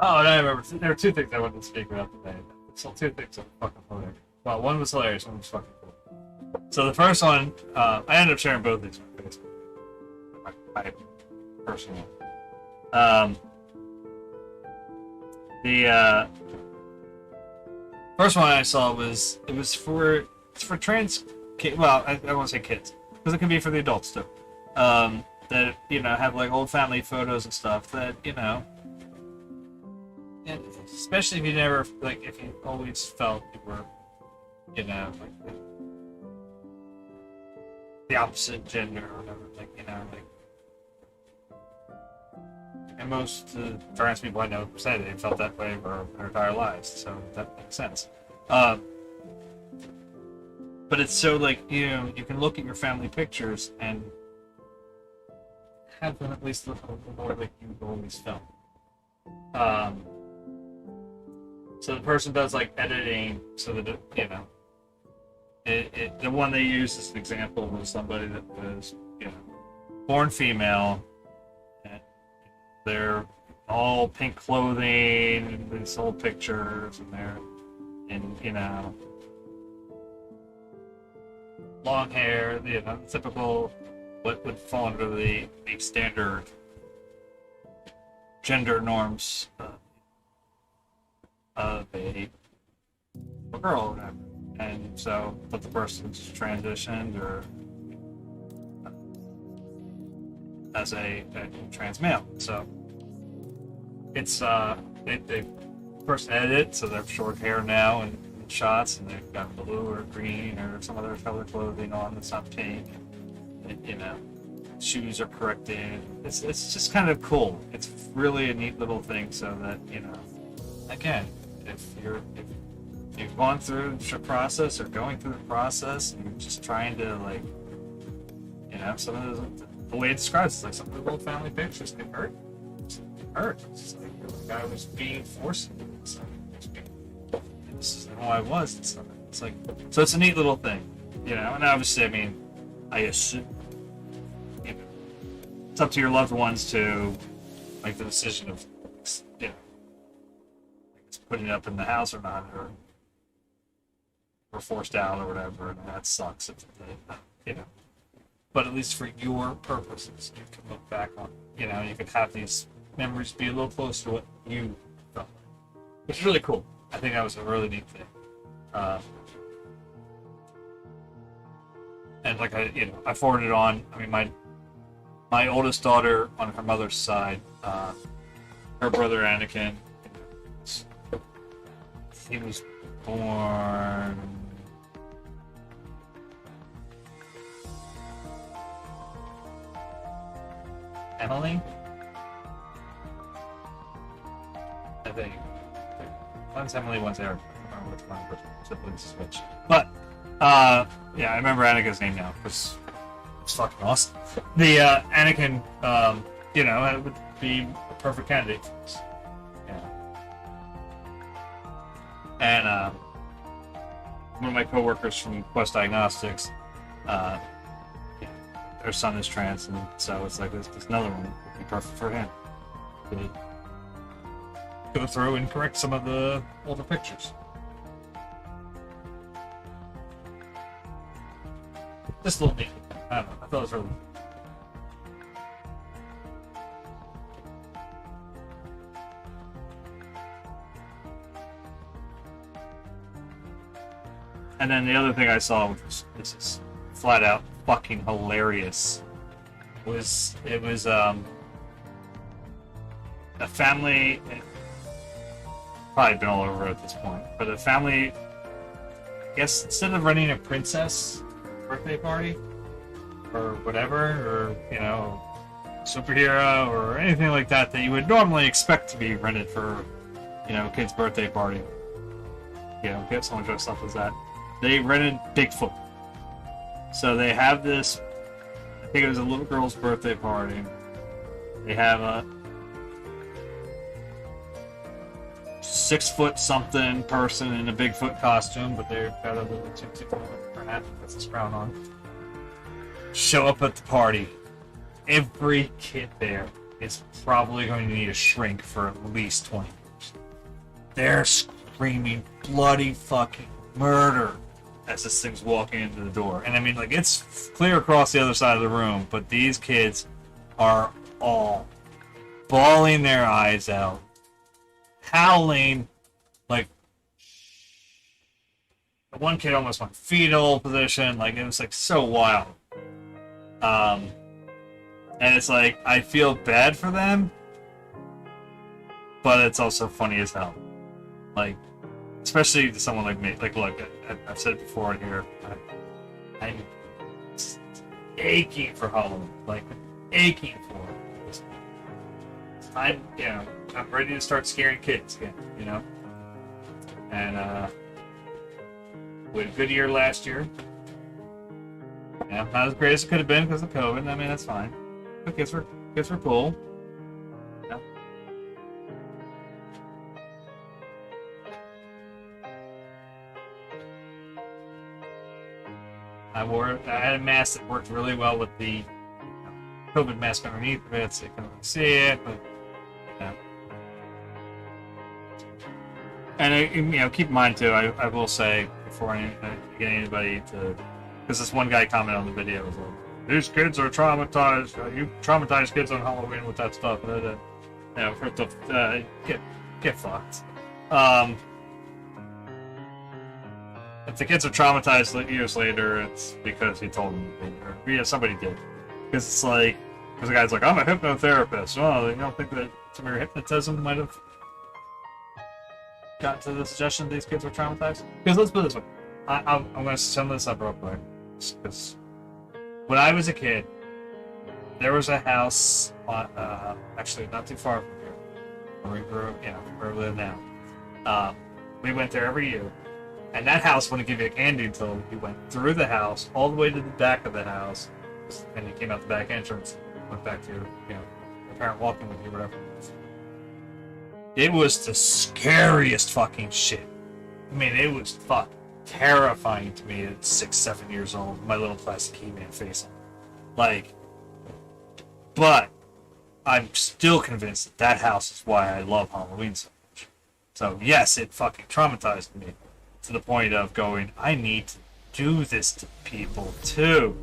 Oh, and I remember. There were two things I wanted to speak about today. So two things that were fucking hilarious. Well, one was hilarious, one was fucking cool. So the first one, I ended up sharing both these on Facebook. My personal one. The first one I saw was for trans kids. Well, I won't say kids because it can be for the adults too. That have like old family photos and stuff that and especially if you never if you always felt you were like the opposite gender or whatever, and most trans people I know say they felt that way for their entire lives, so that makes sense. But it's so like, you know, you can look at your family pictures and have them at least look a little more like you've always felt. So the person does like editing so that it, you know, the one they used as an example was somebody that was, you know, born female, and they're all pink clothing, and these old pictures, and they're in, you know, long hair, you know, typical what would fall under the standard gender norms of a girl or whatever. And so, but the person's transitioned or as a trans male. So it's they first edit, so they have short hair now and shots, and they've got blue or green or some other color clothing on that's not pink. And, you know, shoes are corrected. It's just kind of cool. It's really a neat little thing, so that, you know, again, if you've gone through the process or going through the process and you're just trying to, like, you know, some of the way it describes it's like some of the little family pictures can hurt. It's like the guy was being forced. It's like, this is how I was. It's like, so it's a neat little thing, you know. And obviously, I mean, I assume, you know, it's up to your loved ones to make the decision of, you know, putting it up in the house or not, or forced out or whatever, and that sucks. You know, but at least for your purposes, you can look back on, you know, you could have these memories be a little close to what you felt, which is really cool. I think that was a really neat thing. And like I forwarded on. I mean, my oldest daughter on her mother's side, her brother Anakin, he was born Emily, I think. One's Emily, one's Eric. I don't remember which one of her siblings is which. But yeah, I remember Anakin's name now. It's fucking awesome. The Anakin, you know, it would be a perfect candidate for this. Yeah. And one of my coworkers from Quest Diagnostics, their son is trans, and so it's like this another one that would be perfect for him. To go through and correct some of the older pictures. Just a little neat. I don't know. I thought it was really. And then the other thing I saw, which was this is flat out fucking hilarious, was a family. Probably been all over at this point, but a family. I guess instead of running a princess birthday party or whatever, or, you know, superhero or anything like that you would normally expect to be rented for, you know, a kid's birthday party. You know, get someone dressed up as that. They rented Bigfoot. So they have this, I think it was a little girl's birthday party. They have a 6 foot something person in a Bigfoot costume, but they've got a little tutu or hat that puts this crown on. Show up at the party. Every kid there is probably going to need a shrink for at least 20 years. They're screaming bloody fucking murder as this thing's walking into the door. And I mean, like, it's clear across the other side of the room, but these kids are all bawling their eyes out, howling, like, one kid almost went fetal position. Like, it was like so wild. And it's like, I feel bad for them, but it's also funny as hell. Like, especially to someone like me. Like, look, I've said it before here, I'm aching for Halloween. Like, aching for it. I'm ready to start scaring kids again, And we had a good year last year. Yeah, not as great as it could have been because of COVID. I mean, that's fine. But kids were cool. Yeah. I had a mask that worked really well with the COVID mask underneath of it, so you couldn't really see it. But and keep in mind too. I will say before I get anybody to, because this one guy commented on the video was like, "These kids are traumatized. You traumatize kids on Halloween with that stuff." First off, get fucked. If the kids are traumatized years later, it's because he told them to be, or somebody did. Because it's like, because the guy's like, I'm a hypnotherapist. Oh, you don't think that some of your hypnotism might have got to the suggestion that these kids were traumatized? Because let's put it this way. I'm going to sum this up real quick. Because when I was a kid, there was a house, actually not too far from here, where we grew up, where we live now. We went there every year. And that house wouldn't give you candy until you went through the house, all the way to the back of the house, and you came out the back entrance, went back to your parent walking with you, whatever. It was the scariest fucking shit. I mean, it was fucking terrifying to me at 6, 7 years old, my little plastic He-Man face on. But I'm still convinced that house is why I love Halloween so much. So yes, it fucking traumatized me. To the point of going, I need to do this to people too,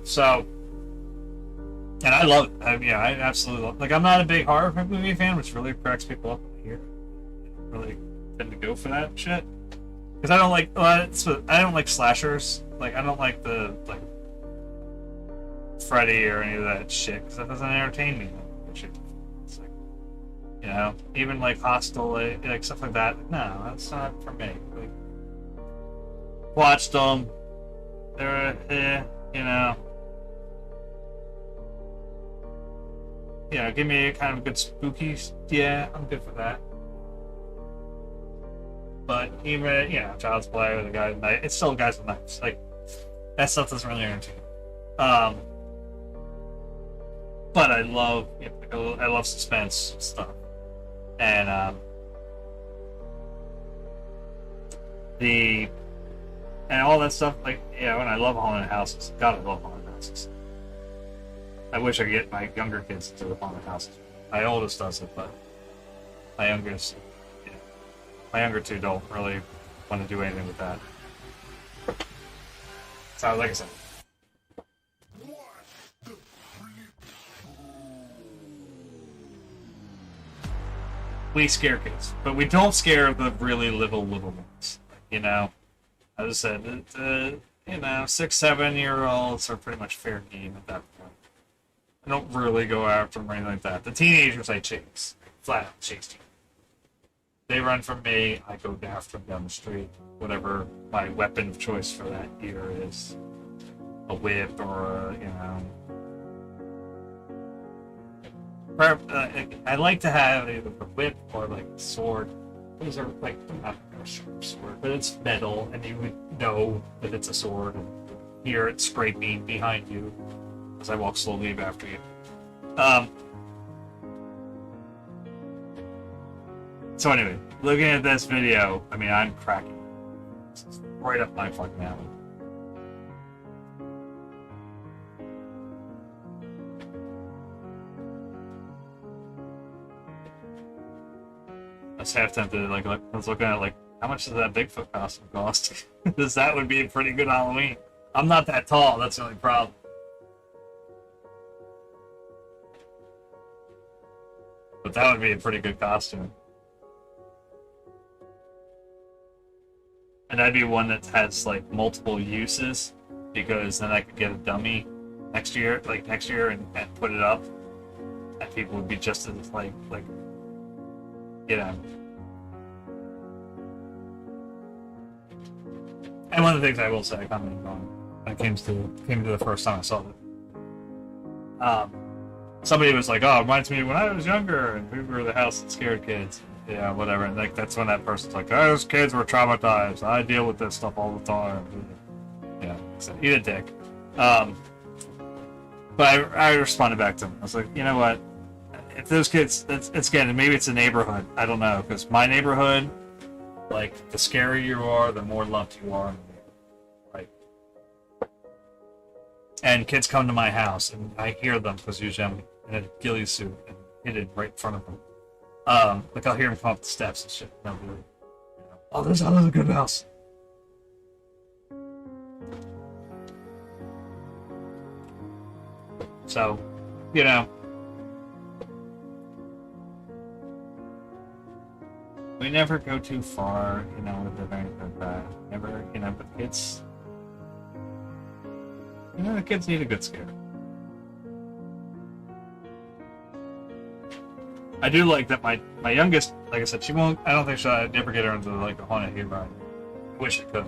So, and I love it. I absolutely love it. I'm not a big horror movie fan, which really cracks people up here. Really tend to go for that shit because I don't like. I don't like slashers. I don't like the Freddy or any of that shit because that doesn't entertain me. It's like, even Hostel, like stuff like that. No, that's not for me. Watched them. They're, give me a kind of a good spooky. Yeah, I'm good for that. But even Child's Play or the Guys with Knives, it's still Guys with Knives. That stuff doesn't really entertain me. But I love suspense stuff. And and all that stuff, when I love haunted houses. God, I love haunted houses. I wish I could get my younger kids into the haunted houses. My oldest does it, but my younger two don't really want to do anything with that. So, like I said. We scare kids, but we don't scare the really little ones. As I said, 6, 7 year olds are pretty much fair game at that point. I don't really go after them or anything like that. The teenagers I chase, flat out chase them. They run from me, I go after them down the street. Whatever my weapon of choice for that year is, a whip or I like to have either a whip or a sword. These are not a sharp sword, but it's metal, and you would know that it's a sword, and hear it scraping behind you as I walk slowly after you. So anyway, looking at this video, I'm cracking. It's right up my fucking alley. I was half tempted to I was looking at how much does that Bigfoot costume cost? Because that would be a pretty good Halloween. I'm not that tall, that's the only problem. But that would be a pretty good costume. And that'd be one that has multiple uses, because then I could get a dummy next year, and put it up, and people would be just as And one of the things I will say, I commented on when it came to the first time I saw it. somebody was like, "Oh, it reminds me when I was younger and we were the house that scared kids." Yeah, whatever. And like that's when that person's like, "Those kids were traumatized. I deal with this stuff all the time." Yeah, so eat a dick. But I responded back to him. I was like, you know what? If those kids, it's again, maybe it's a neighborhood. I don't know, because my neighborhood, like, the scarier you are, the more loved you are. Right. And kids come to my house, and I hear them, because usually I'm in a ghillie suit and hidden right in front of them. Like, I'll hear them come up the steps and shit. And I'll be like, oh, there's a good house. So, you know, we never go too far, you know, with anything like that. Never, you know, but kids, you know, the kids need a good scare. I do like that my youngest, like I said, she won't, I don't think I'd never get her into, like, a haunted hayride. I wish I could.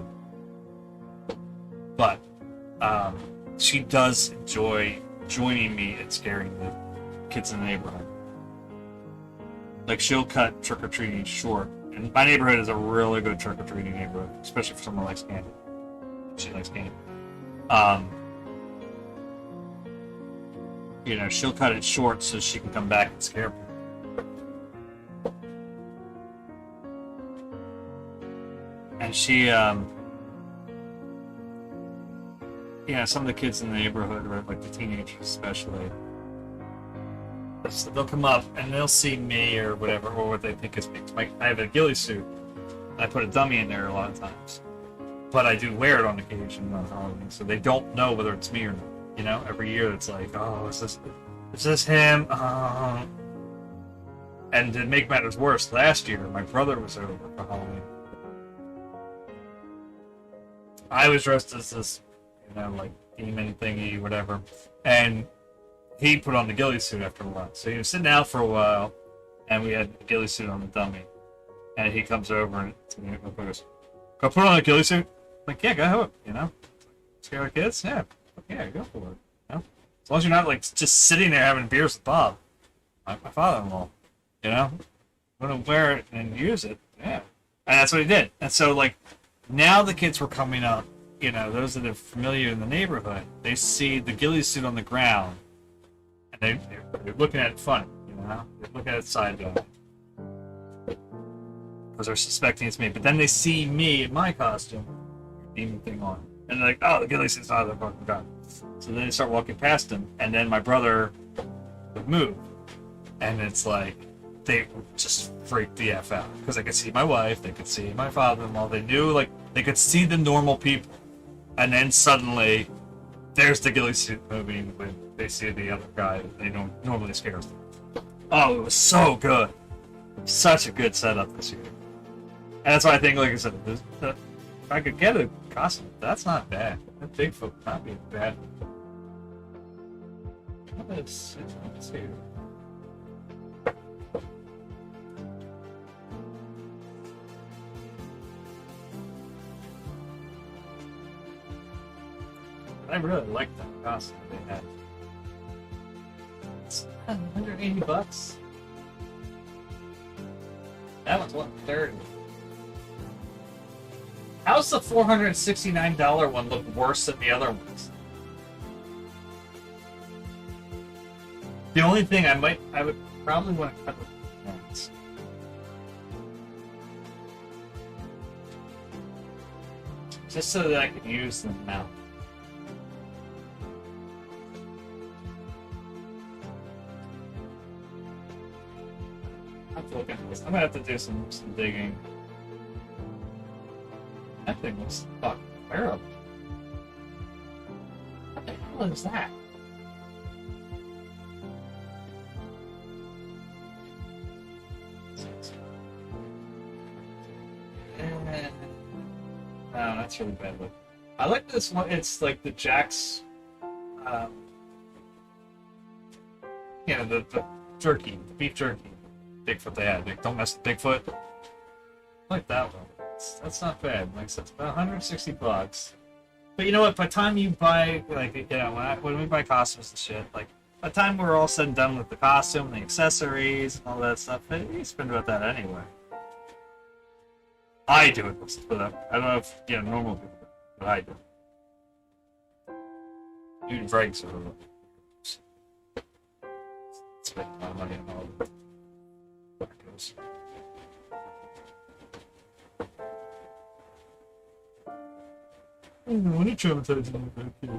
But, she does enjoy joining me in scaring the kids in the neighborhood. Like, she'll cut trick-or-treating short. And my neighborhood is a really good trick-or-treating neighborhood, especially for someone who likes candy. She likes candy. You know, she'll cut it short so she can come back and scare people. And she, you know, some of the kids in the neighborhood, or like the teenagers especially, so they'll come up and they'll see me or whatever, or what they think is me. I have a ghillie suit. I put a dummy in there a lot of times, but I do wear it on occasion on Halloween, so they don't know whether it's me or not. You know, every year it's like, oh, is this him? And to make matters worse, last year my brother was over for Halloween. I was dressed as this, you know, like demon thingy, whatever, and he put on the ghillie suit after a while. So he was sitting out for a while, and we had the ghillie suit on the dummy. And he comes over and to me and goes, "Go put on a ghillie suit." I'm like, yeah, go ahead, you know. Scare the kids? Yeah, go for it. You know? As long as you're not like just sitting there having beers with Bob, my father-in-law, you know. I'm gonna wear it and use it, yeah. And that's what he did. And so like now the kids were coming up, you know, those that are familiar in the neighborhood, they see the ghillie suit on the ground, and they're looking at it funny, you know. They look at it side-eye because they're suspecting it's me. But then they see me in my costume, demon thing on, and they're like, "Oh, the ghillie suit's out of the fucking gun." So then they start walking past him, and then my brother would move, and it's like they just freaked the F out because they could see my wife, they could see my father-in-law, they knew, like, they could see the normal people, and then suddenly there's the ghillie suit moving when they see the other guy that they don't normally scares them. Oh, it was so good. Such a good setup this year. And that's why I think, like I said, if I could get a costume, that's not bad. That Bigfoot would not be bad. Let's see. I really liked that costume they had. It's $180. That one's $130. How's the $469 one look worse than the other ones? The only thing I would probably want to cut the pants. Just so that I could use them now. I'm gonna have to do some digging. That thing looks fucking terrible. What the hell is that? No, that's really bad look. I like this one. It's like the Jack's, you know, the jerky, the beef jerky. Bigfoot they had. Like, don't mess with Bigfoot. I like that one. That's not bad. Like I said, it's about $160. But you know what? By the time you buy, like, you know, when we buy costumes and shit, like, by the time we're all said and done with the costume, the accessories, and all that stuff, you spend about that anyway. I do it for them. I don't know if normal people do, but I do. Dude, breaks are spend a lot of money on all the wackos. I don't want to traumatize them with that kid.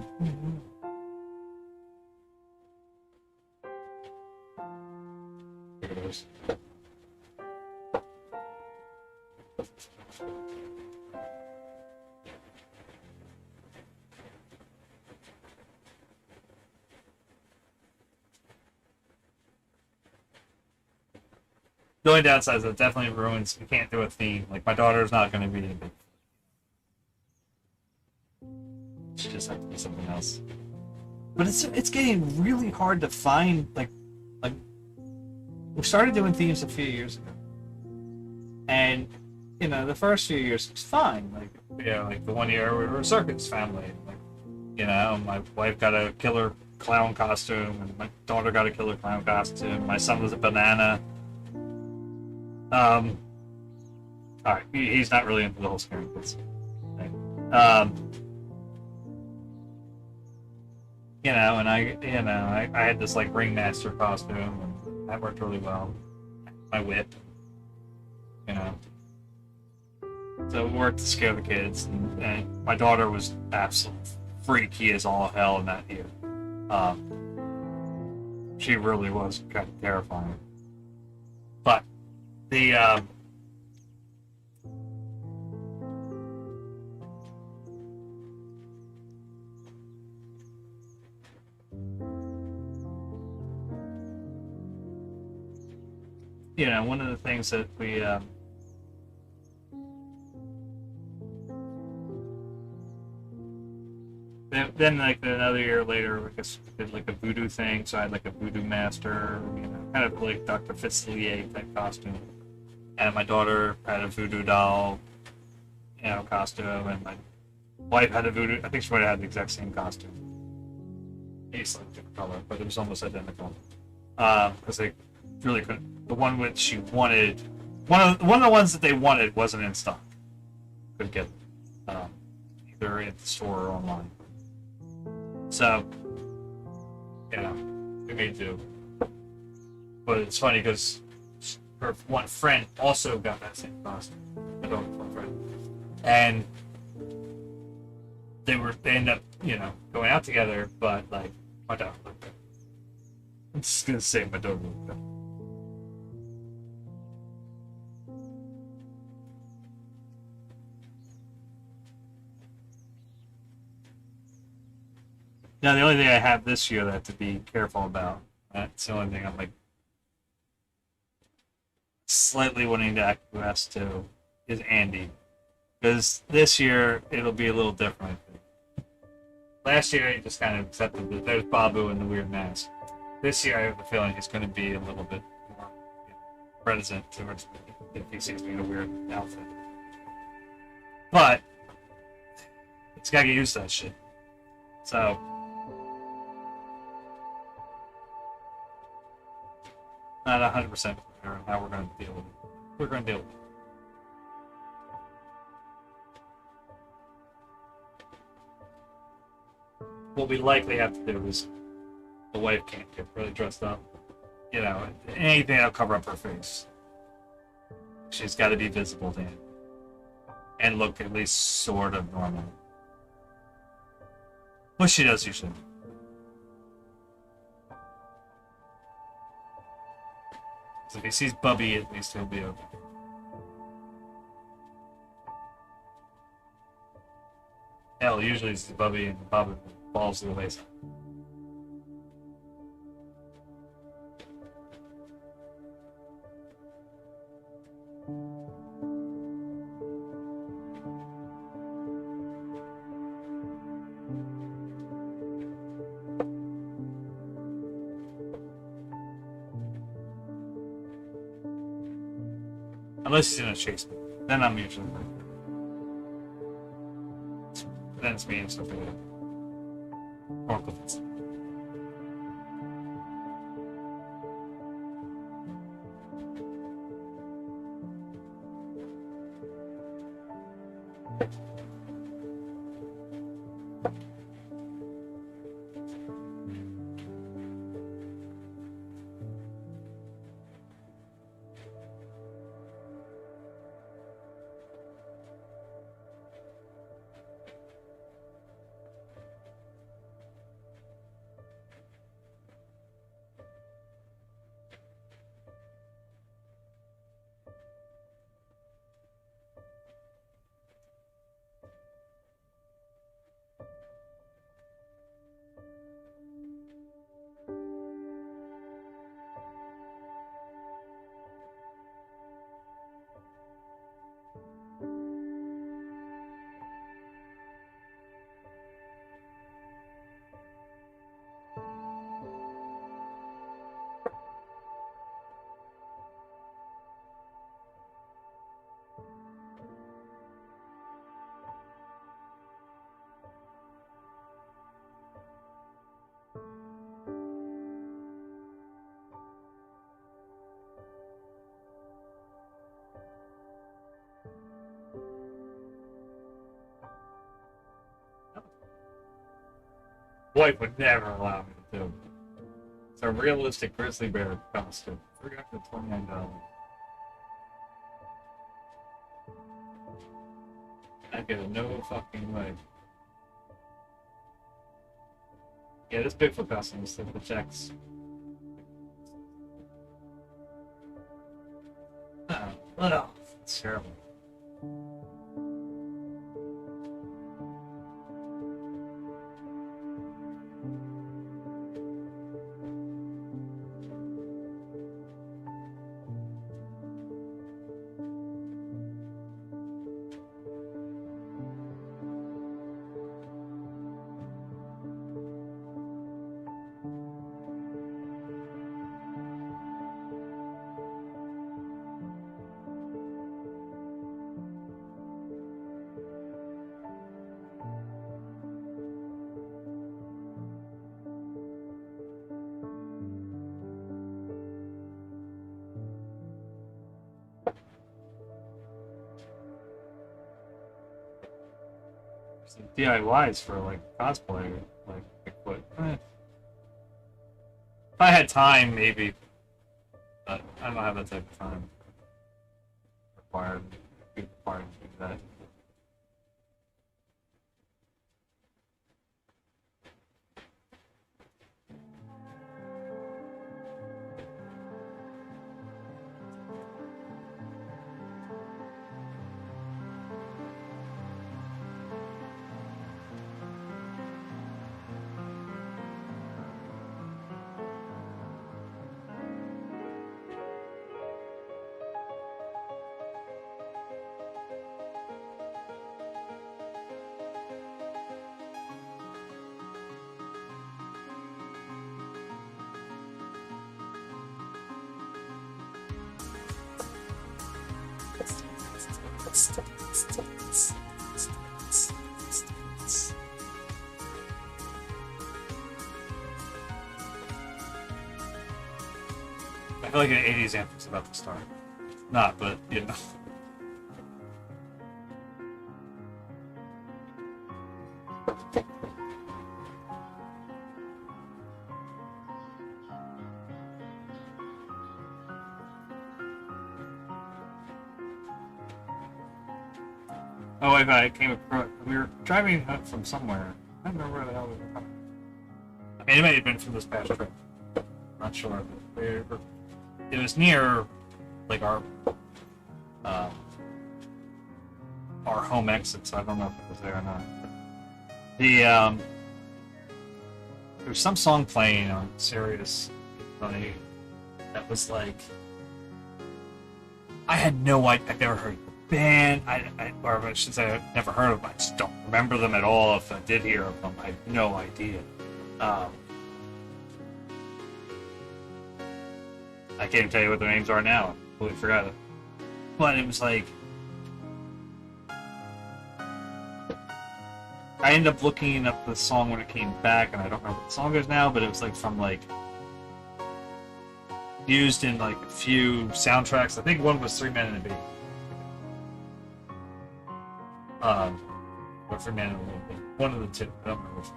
Look at those. The only downside is it definitely ruins. You can't do a theme. Like my daughter's not going to be. She just have to be something else. But it's getting really hard to find like we started doing themes a few years ago, and the first few years was fine. Like the 1 year we were a circus family. Like, my wife got a killer clown costume, and my daughter got a killer clown costume. My son was a banana. All right, he's not really into the whole scary kids thing. And I had this like ringmaster costume, and that worked really well. My whip, so it worked to scare the kids. And my daughter was absolutely freaky as all hell in that year. She really was kind of terrifying. But the one of the things that we then like another year later, I guess we did like a voodoo thing. So I had like a voodoo master, kind of like Dr. Fitzlier type costume. And my daughter had a voodoo doll, costume, and my wife had a voodoo. I think she might have had the exact same costume. Maybe slightly different color, but it was almost identical. Because they really couldn't. The one which she wanted, one of the ones that they wanted wasn't in stock. Couldn't get it, either at the store or online. So, we made do. But it's funny because her one friend also got that same costume. My daughter's one friend, and they ended up going out together. But like my daughter looked good. I'm just gonna say my daughter looked good. Now the only thing I have this year that I have to be careful about. That's the only thing I'm like slightly wanting to acquiesce to is Andy, because this year it'll be a little different. Last year he just kind of accepted that there's Babu in the weird mask. This year I have the feeling he's going to be a little bit more reticent towards me if he sees me in a weird outfit. But he's got to get used to that shit. So not 100% clear on how we're going to deal with it. We're going to deal with it. What we likely have to do is the wife can't get really dressed up. Anything that'll cover up her face. She's got to be visible to him. And look at least sort of normal. What she does usually. So if he sees Bubby, at least he'll be okay. Hell, usually it's Bubby and Bubby falls to the wayside. Unless he's gonna chase me. Then I'm usually like, then it's me and stuff like that. Wife would never allow me to do. It's a realistic grizzly bear costume. $329. I get it, no fucking way. Yeah, this Bigfoot costume is the checks. Oh, it's terrible. Some DIYs for like cosplay, like Bigfoot. If I had time, maybe, but I don't have that type of time. Be required to do that. I feel like an 80s anthem's about to start. Not, but, you know. Oh, wait, I came across. We were driving up from somewhere. I don't remember where the hell we were coming. I mean, it may have been from this past trip. I'm not sure. It was near, like, our home exit, so I don't know if it was there or not. There was some song playing on Sirius, like, that was like, I had no idea. I've never heard the band. Or I should say, I've never heard of them. I just don't remember them at all. If I did hear of them, I had no idea. I can't even tell you what their names are now. I completely forgot it. But it was like, I ended up looking up the song when it came back, and I don't remember what the song is now, but it was like from like used in like a few soundtracks. I think one was 3 Men and a Baby. Or Fernando Lopez. One of the two. I don't remember which.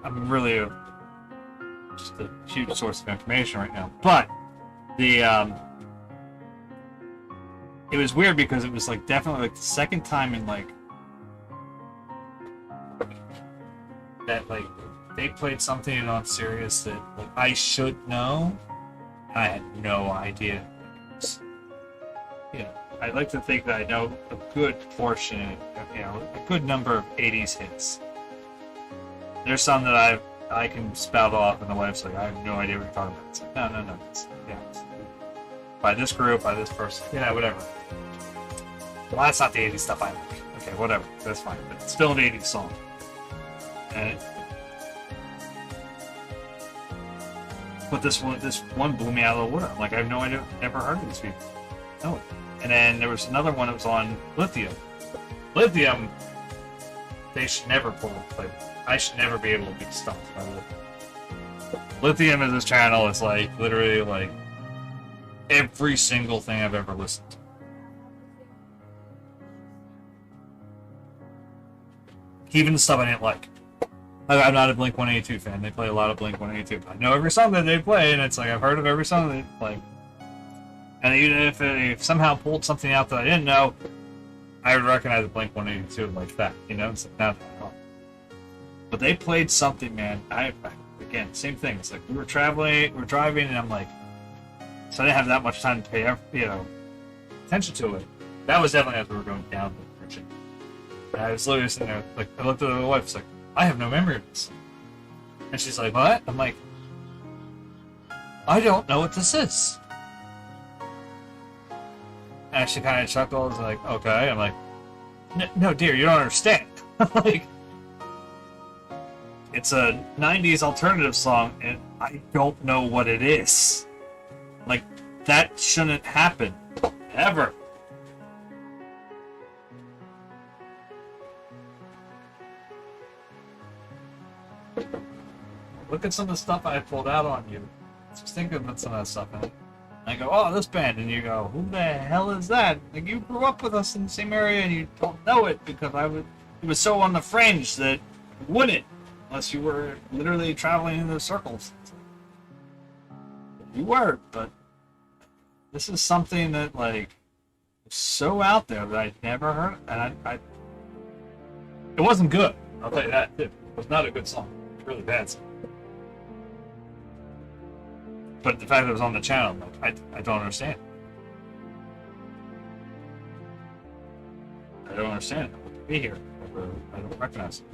I'm really just a huge source of information right now. But the it was weird because it was like definitely like the second time in like that like they played something on Sirius that like I should know. I had no idea. You know, I like to think that I know a good portion, you know, a good number of '80s hits. There's some that I can spout off, and the wife's like, I have no idea what you're talking about. It's like, no. It's by this group, by this person, whatever. Well, that's not the '80s stuff I like. Okay, whatever, that's fine, but it's still an '80s song. And but this one blew me out of the water. I'm like, I have no idea, never heard of these people. No. And then there was another one that was on Lithium. Lithium, they should never pull play. I should never be able to be stumped by Lithium. Lithium is this channel. It's like literally like every single thing I've ever listened to. Even the stuff I didn't like. I'm not a Blink-182 fan. They play a lot of Blink-182. I know every song that they play, and it's like I've heard of every song they play. And even if they somehow pulled something out that I didn't know, I would recognize Blink-182 like that. It's like not that hard. But they played something, man. Again, same thing. It's like we're driving, and I'm like, so I didn't have that much time to pay, attention to it. That was definitely as we were going down the bridge. And I was literally sitting there, like, I looked at my wife, it's like, I have no memory of this. And she's like, what? I'm like, I don't know what this is. And she kind of chuckles, like, okay. I'm like, no, dear, you don't understand. Like, it's a 90s alternative song, and I don't know what it is. Like, that shouldn't happen. Ever. Look at some of the stuff I pulled out on you. Just think about some of that stuff. And I go, oh, this band. And you go, who the hell is that? Like, you grew up with us in the same area and you don't know it because it was so on the fringe that you wouldn't. Unless you were literally traveling in those circles. You were, but this is something that, like, was so out there that I'd never heard. And it wasn't good. I'll tell you that. It was not a good song. It was a really bad song. But the fact that it was on the channel, like, I don't understand. I don't understand. I wouldn't be here. I don't recognize it.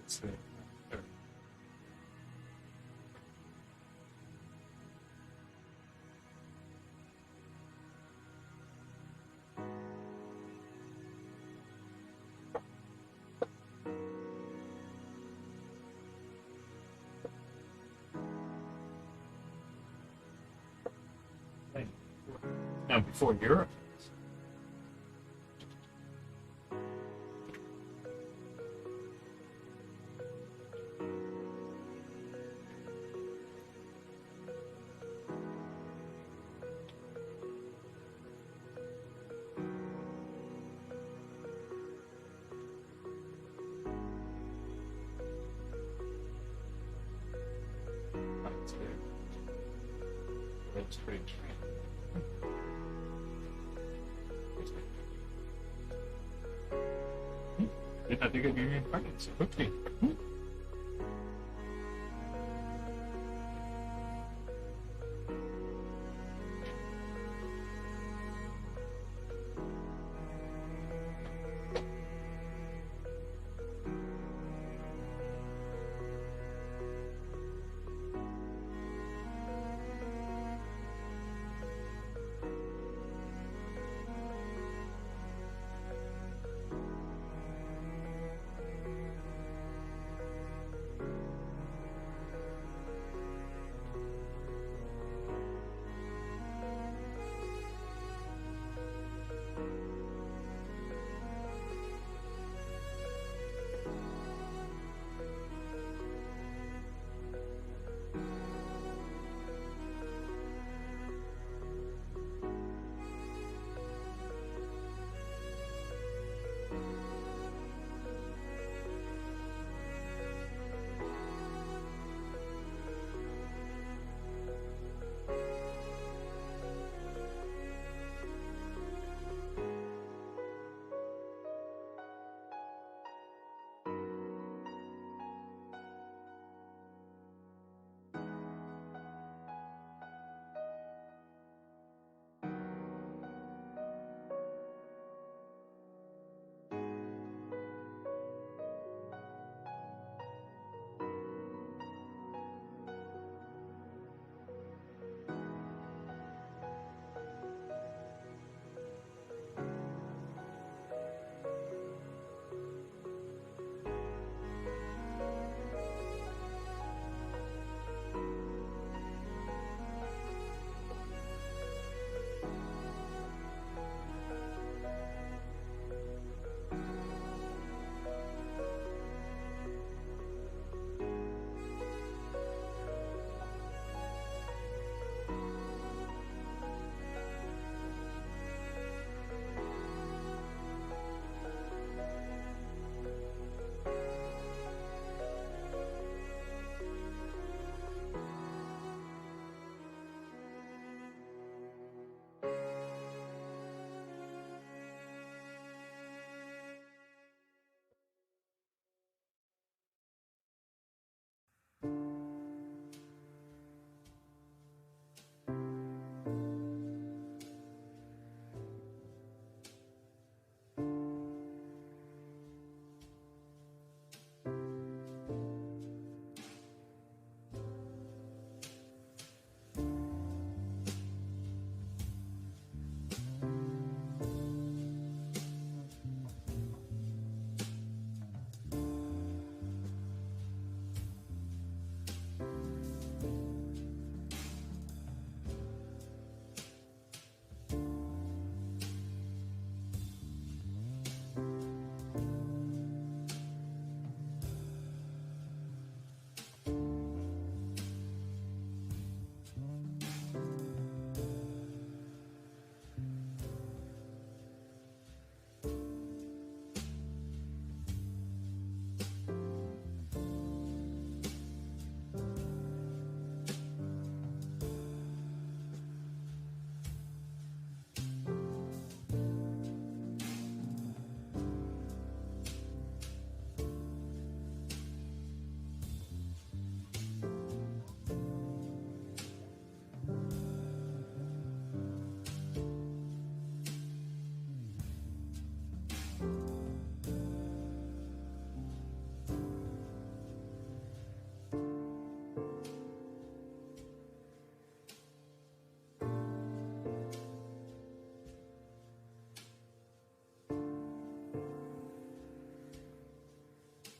See. No, before Europe. That's good. That's pretty true. I think I'd be reincarnated, so okay.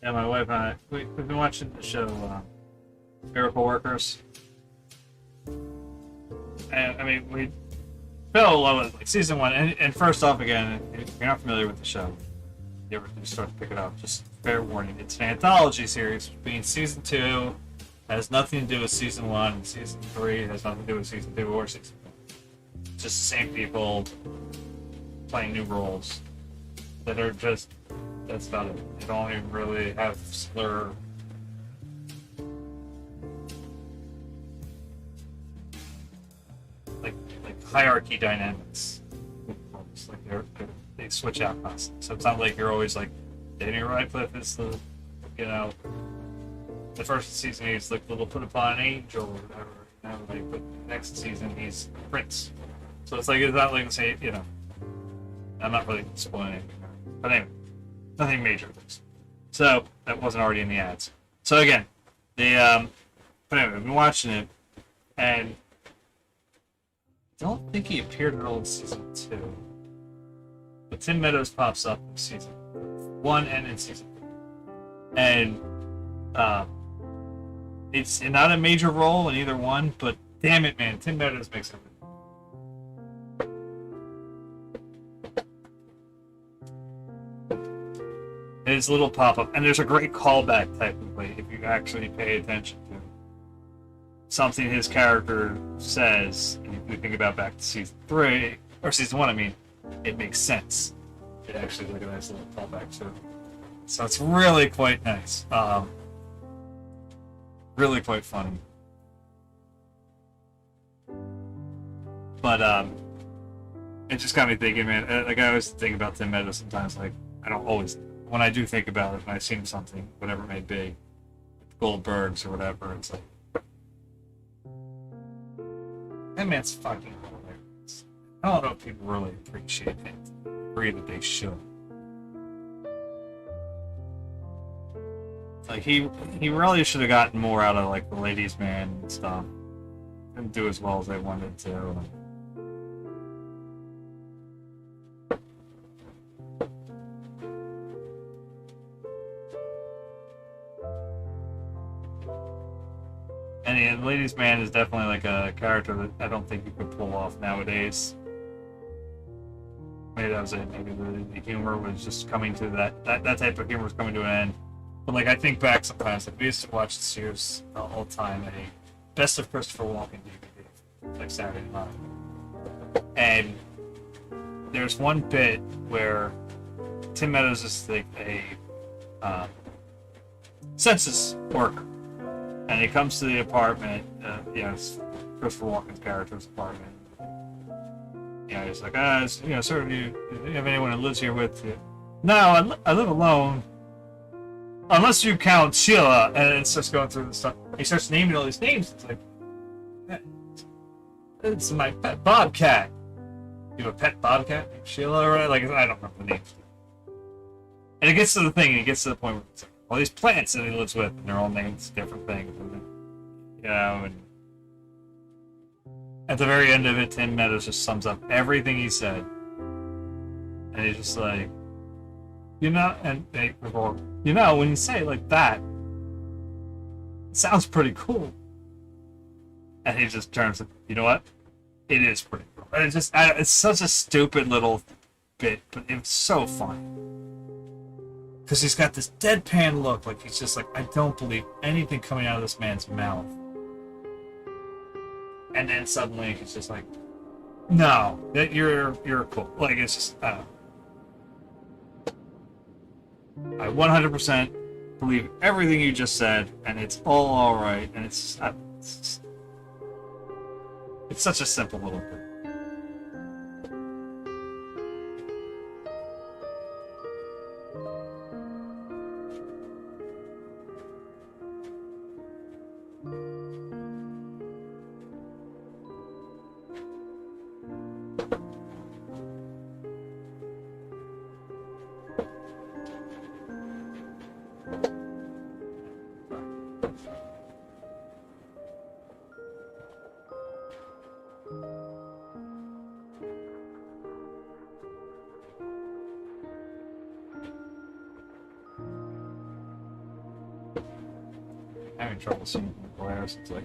Yeah, my wife and I, we've been watching the show Miracle Workers. And I mean, fell in love with like season one. And first off, again, if you're not familiar with the show, you ever start to pick it up, just fair warning, it's an anthology series. Being season 2 has nothing to do with season 1, and season 3 has nothing to do with season 2 or season 1. It's just the same people playing new roles that are just, that's about it. They don't even really have slur. Like hierarchy dynamics. It's like they switch out constantly. So it's not like you're always like Daniel Radcliffe is the, you know, the first season he's like the little put upon angel or whatever, you know, like, but next season he's Prince. So it's like it's not like say, you know, I'm not really spoiling anything, but anyway, nothing major. So that wasn't already in the ads. So again, the but anyway, I've been watching it, and I don't think he appeared at all in season 2. But Tim Meadows pops up in season 1 and in season 3. And it's not a major role in either one, but damn it, man, Tim Meadows makes it. His little pop-up, and there's a great callback technically if you actually pay attention to something his character says, and if you think about back to season 3, or season 1, I mean, it makes sense. It actually is like a nice little callback to it. So it's really quite nice. Really quite funny. But it just got me thinking, man, like I always think about Tim Meadows sometimes, like I don't always, when I do think about it, when I've seen something, whatever it may be, Goldbergs or whatever, it's like, that man's fucking hilarious. I don't know if people really appreciate it. Agree that they should. Like he really should have gotten more out of like the ladies' man and stuff. Didn't do as well as they wanted to. And the ladies' man is definitely like a character that I don't think you could pull off nowadays. Maybe that was it. Maybe the humor was just coming to that type of humor was coming to an end. But like I think back sometimes, like we used to watch the series all the time, a Best of Christopher Walken DVD, like Saturday night. And there's one bit where Tim Meadows is like a census worker. And he comes to the apartment, it's Christopher Walken's character's apartment. He's like, sir, do you have anyone that lives here with you? No, I live alone. Unless you count Sheila. And it starts going through the stuff. He starts naming all these names. It's like, it's my pet bobcat. You have a pet bobcat named Sheila? Or like, I don't remember the names. And it gets to the thing, and it gets to the point where it's like, all these plants that he lives with, and they're all named different things, and at the very end of it, Tim Meadows just sums up everything he said, and he's just like, when you say it like that, it sounds pretty cool, and he just turns to, you know what, it is pretty cool, and it's such a stupid little bit, but it was so funny. Because he's got this deadpan look, like he's just like, I don't believe anything coming out of this man's mouth. And then suddenly he's just like, no, that you're cool. Like it's just, I don't know. I 100% believe everything you just said, and it's all right, and it's such a simple little thing. Having trouble seeing the glares. It's like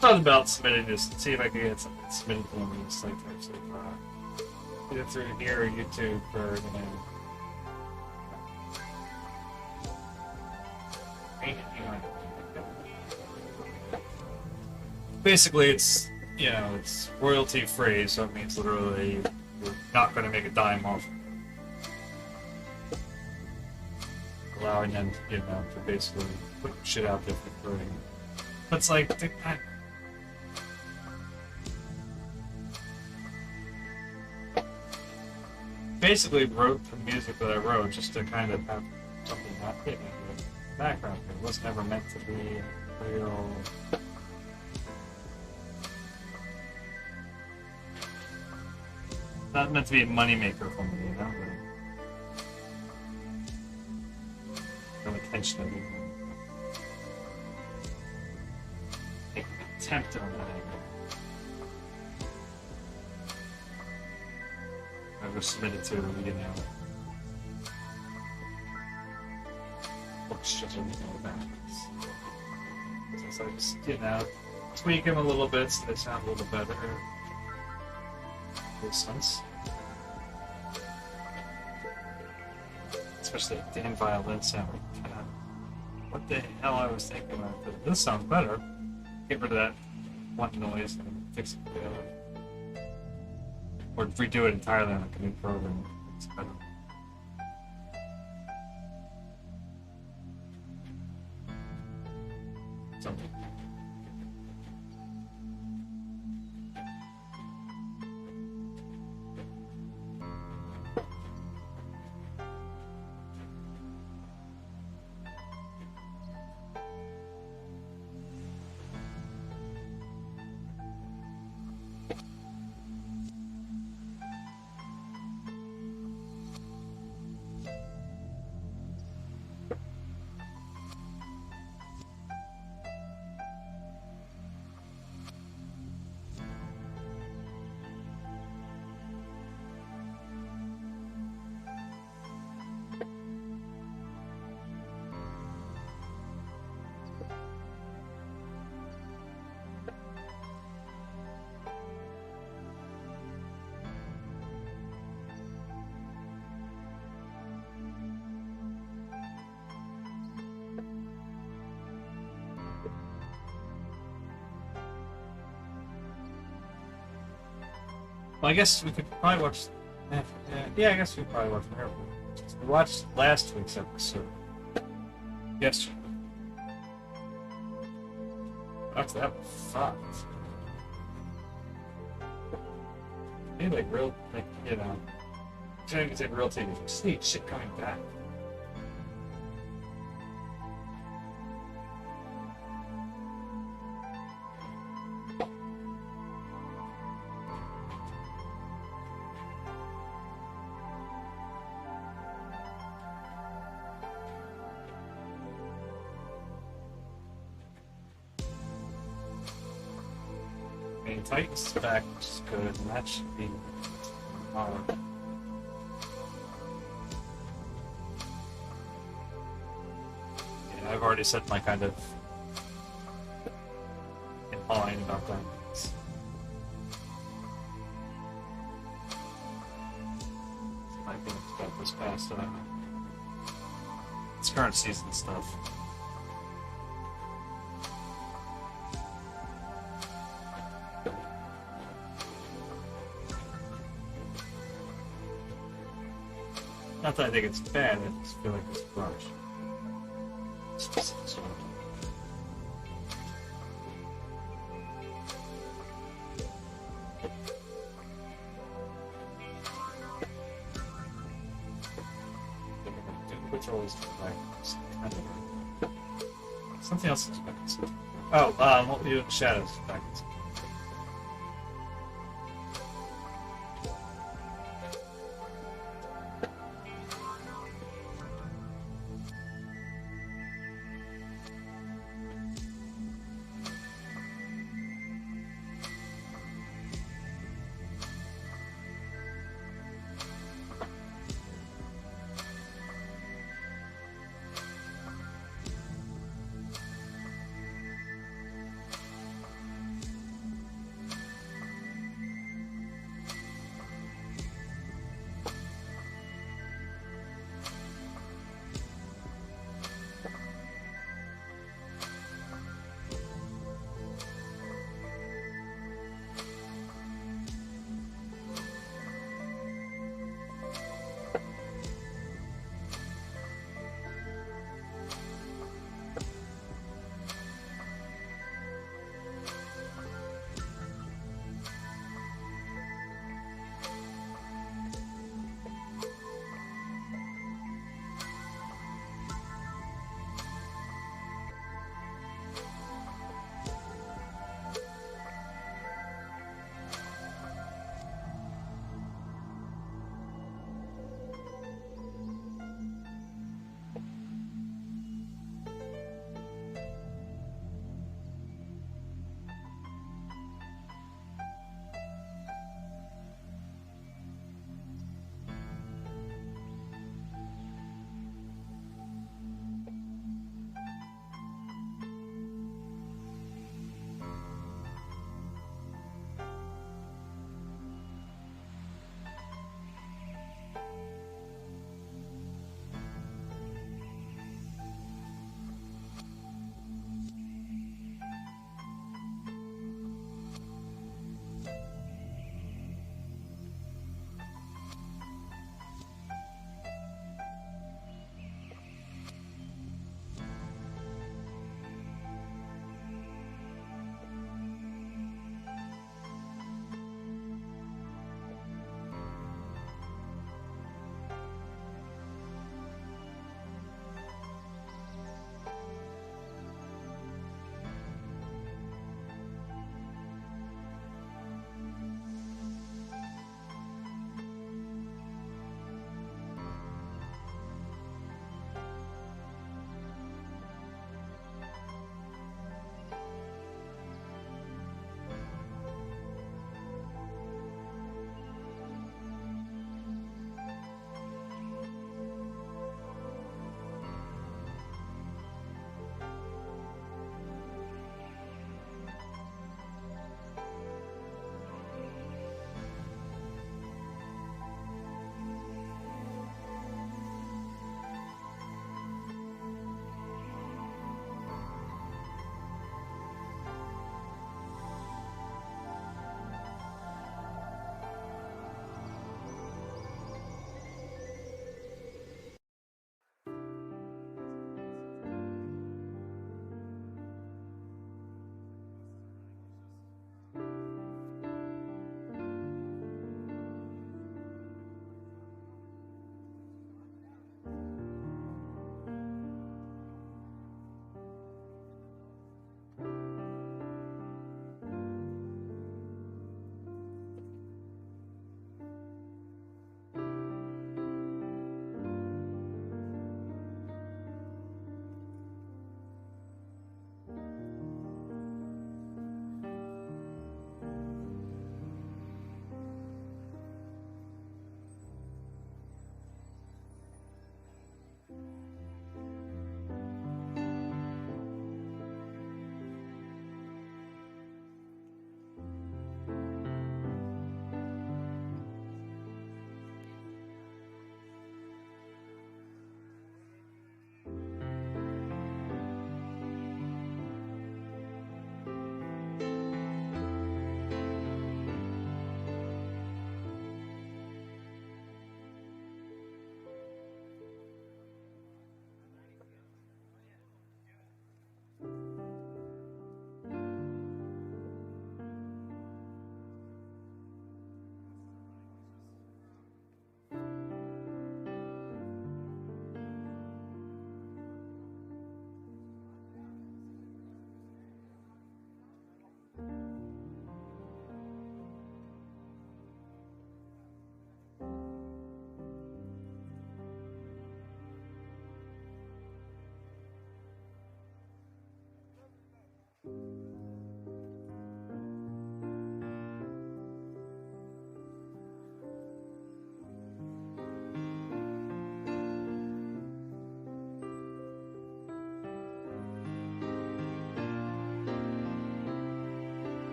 thought about submitting this, see if I could get something submitted to one of these like types of either through here or YouTube or basically it's it's royalty free, so it means literally we're not going to make a dime off it. Allowing them to basically put shit out there for free. But it's like basically wrote the music that I wrote just to kind of have something happen in the background. It was never meant to be real. Not meant to be a moneymaker for me, No intention of even making an attempt on that. I was submitted to, books just backwards. So I just, tweak them a little bit so they sound a little better. Makes sense. Especially the damn violin sound. What the hell I was thinking about? This sounds better. Get rid of that one noise and fix it with the other. Or redo it entirely on a new program. It's better. Something. Well, I guess we could probably watch. Yeah, I guess we could probably watch Miracle. We watched last week's episode. Yesterday. After that was fucked. Maybe like real, trying to take real TV. Just need shit coming back. Titans back, which is good, and that should be tomorrow. Yeah, I've already set my kind of in line about that. Might be about this past it's current season stuff. Not that I think it's bad, I just feel like it's rushed. Something else is back. Oh, what we do in the shadows back.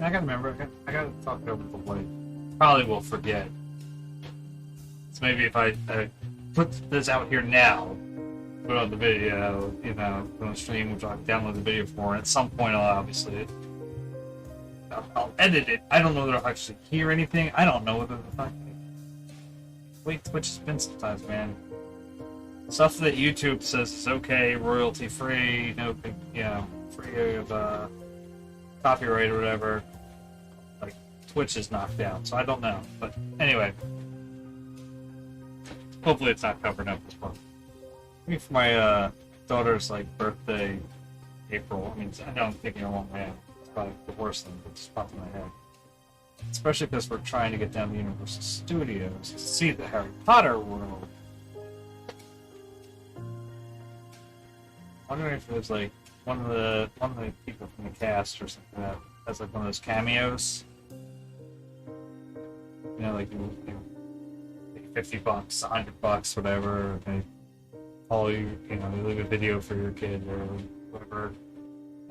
I gotta remember. I gotta talk over the wife. Probably will forget. So maybe if I put this out here now, put on the video, you know, on the stream, which I'll download the video for, and at some point I'll obviously I'll edit it. I don't know that I'll actually hear anything. I don't know whether the fuck. Wait, Twitch has been sometimes, man. Stuff that YouTube says is okay, royalty free, no, you know, free of copyright or whatever. Like Twitch is knocked down, so I don't know. But anyway, hopefully it's not covered up this month. Maybe for my daughter's like birthday, April. I mean, I know I'm thinking a long way. It's probably the worst thing that just popped in my head. Especially because we're trying to get down to Universal Studios to see the Harry Potter world. I'm wondering if there's like one of the people from the cast or something that has like one of those cameos. You know, like you like $50, $100, whatever. They call you, you know, they leave a video for your kid or whatever.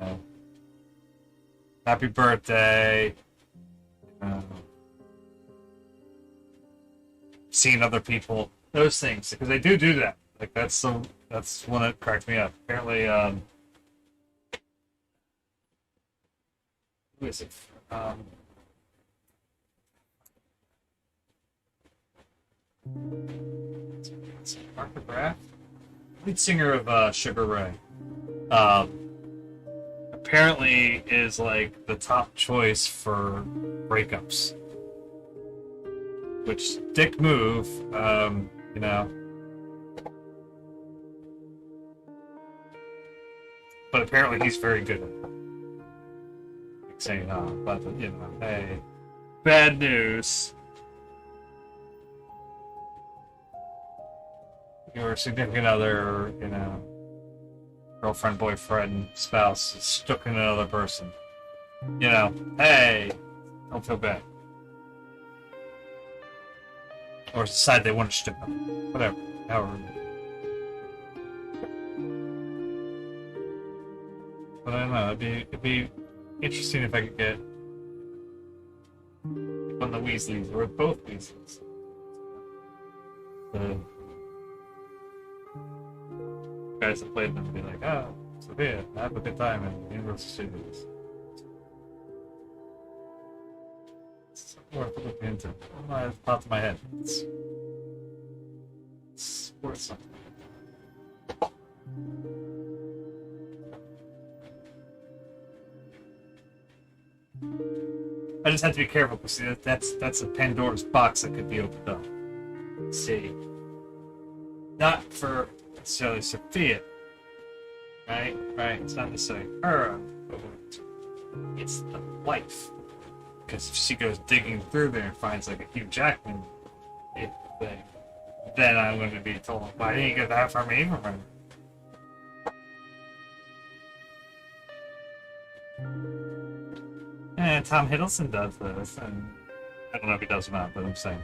You know, happy birthday. Seeing other people, those things, because they do that. Like that's one that cracked me up. Apparently, who is it? Martha Graff, lead singer of Sugar Ray. Apparently is like the top choice for breakups. Which dick move, you know. But apparently he's very good at it. Like saying, but you know, hey, bad news. Your significant other, or, you know, girlfriend, boyfriend, spouse is stuck in another person. You know, hey, don't feel bad. Or decide they want to stick them. Whatever. However. But I don't know, it'd be interesting if I could get one of the Weasleys, or both Weasleys. The guys that played them would be like, oh, Sophia, have a good time in Universal Studios. It's worth looking into. It's popped in my head. It's worth something. I just have to be careful because see, that's a Pandora's box that could be opened up. Let's see, not for necessarily Sophia, right? It's not necessarily her. It's the wife, because if she goes digging through there and finds like a Hugh Jackman thing, then I'm going to be told, "Why didn't you get that from me?" And Tom Hiddleston does this, and I don't know if he does or not, but I'm saying.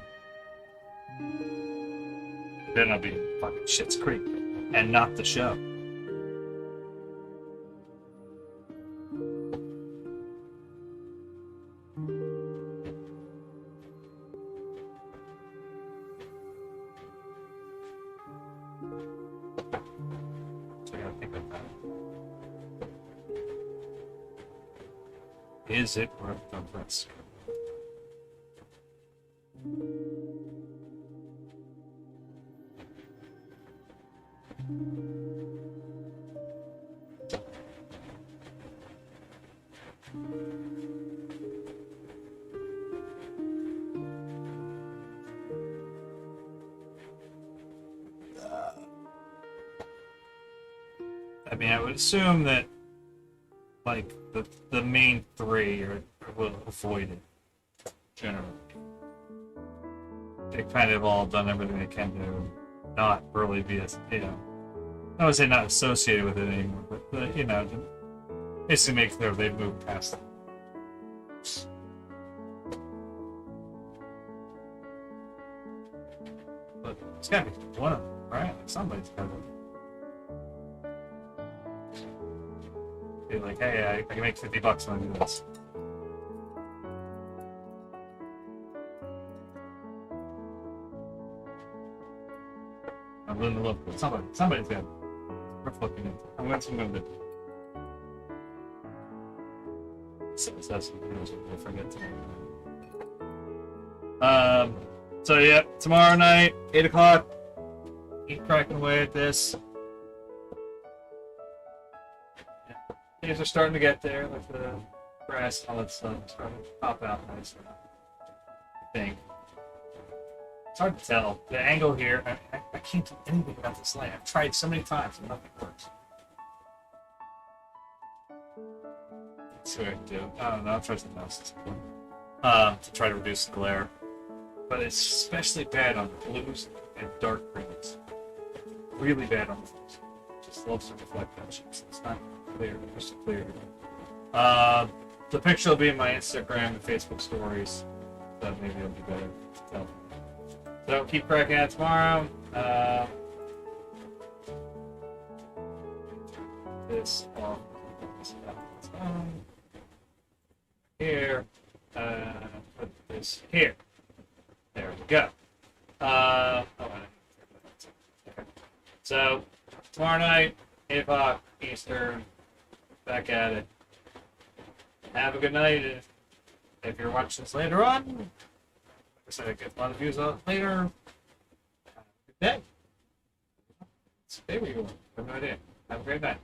Then I'll be fucking Schitt's Creek, and not the show. So I gotta think about that. Is it worth the risk? I mean, I would assume that, like, the main three will avoid it, generally. They've kind of all done everything they can to not really be, you know, I would say not associated with it anymore, but you know, to basically make clear they've moved past it. But it's gotta be one of them, right? Like somebody's gotta be like, hey, I can make $50 when I do this. I'm in the look. Somebody's got. We're fucking it. I'm going to do. So that's I forget tomorrow. So yeah, tomorrow night, 8 o'clock. Keep cracking away at this. Yeah. Things are starting to get there, like the grass and all that stuff starting to pop out nice. I think. It's hard to tell. The angle here, I can't do anything about this light. I've tried so many times and nothing works. Let's see what I can do. I don't know, I'll try something else. To try to reduce the glare. But it's especially bad on blues and dark greens. Really bad on the blues. Just loves to reflect that shit. So it's not clear, crystal clear. The picture will be in my Instagram and Facebook stories. So maybe it'll be better to tell. So keep cracking at tomorrow. This off. Here. Put this here. There we go. So tomorrow night, 8 o'clock Eastern. Back at it. Have a good night. If you're watching this later on, like I said, I get a lot of views on it later. Good day. Stay where you are. I have no idea. Have a great night.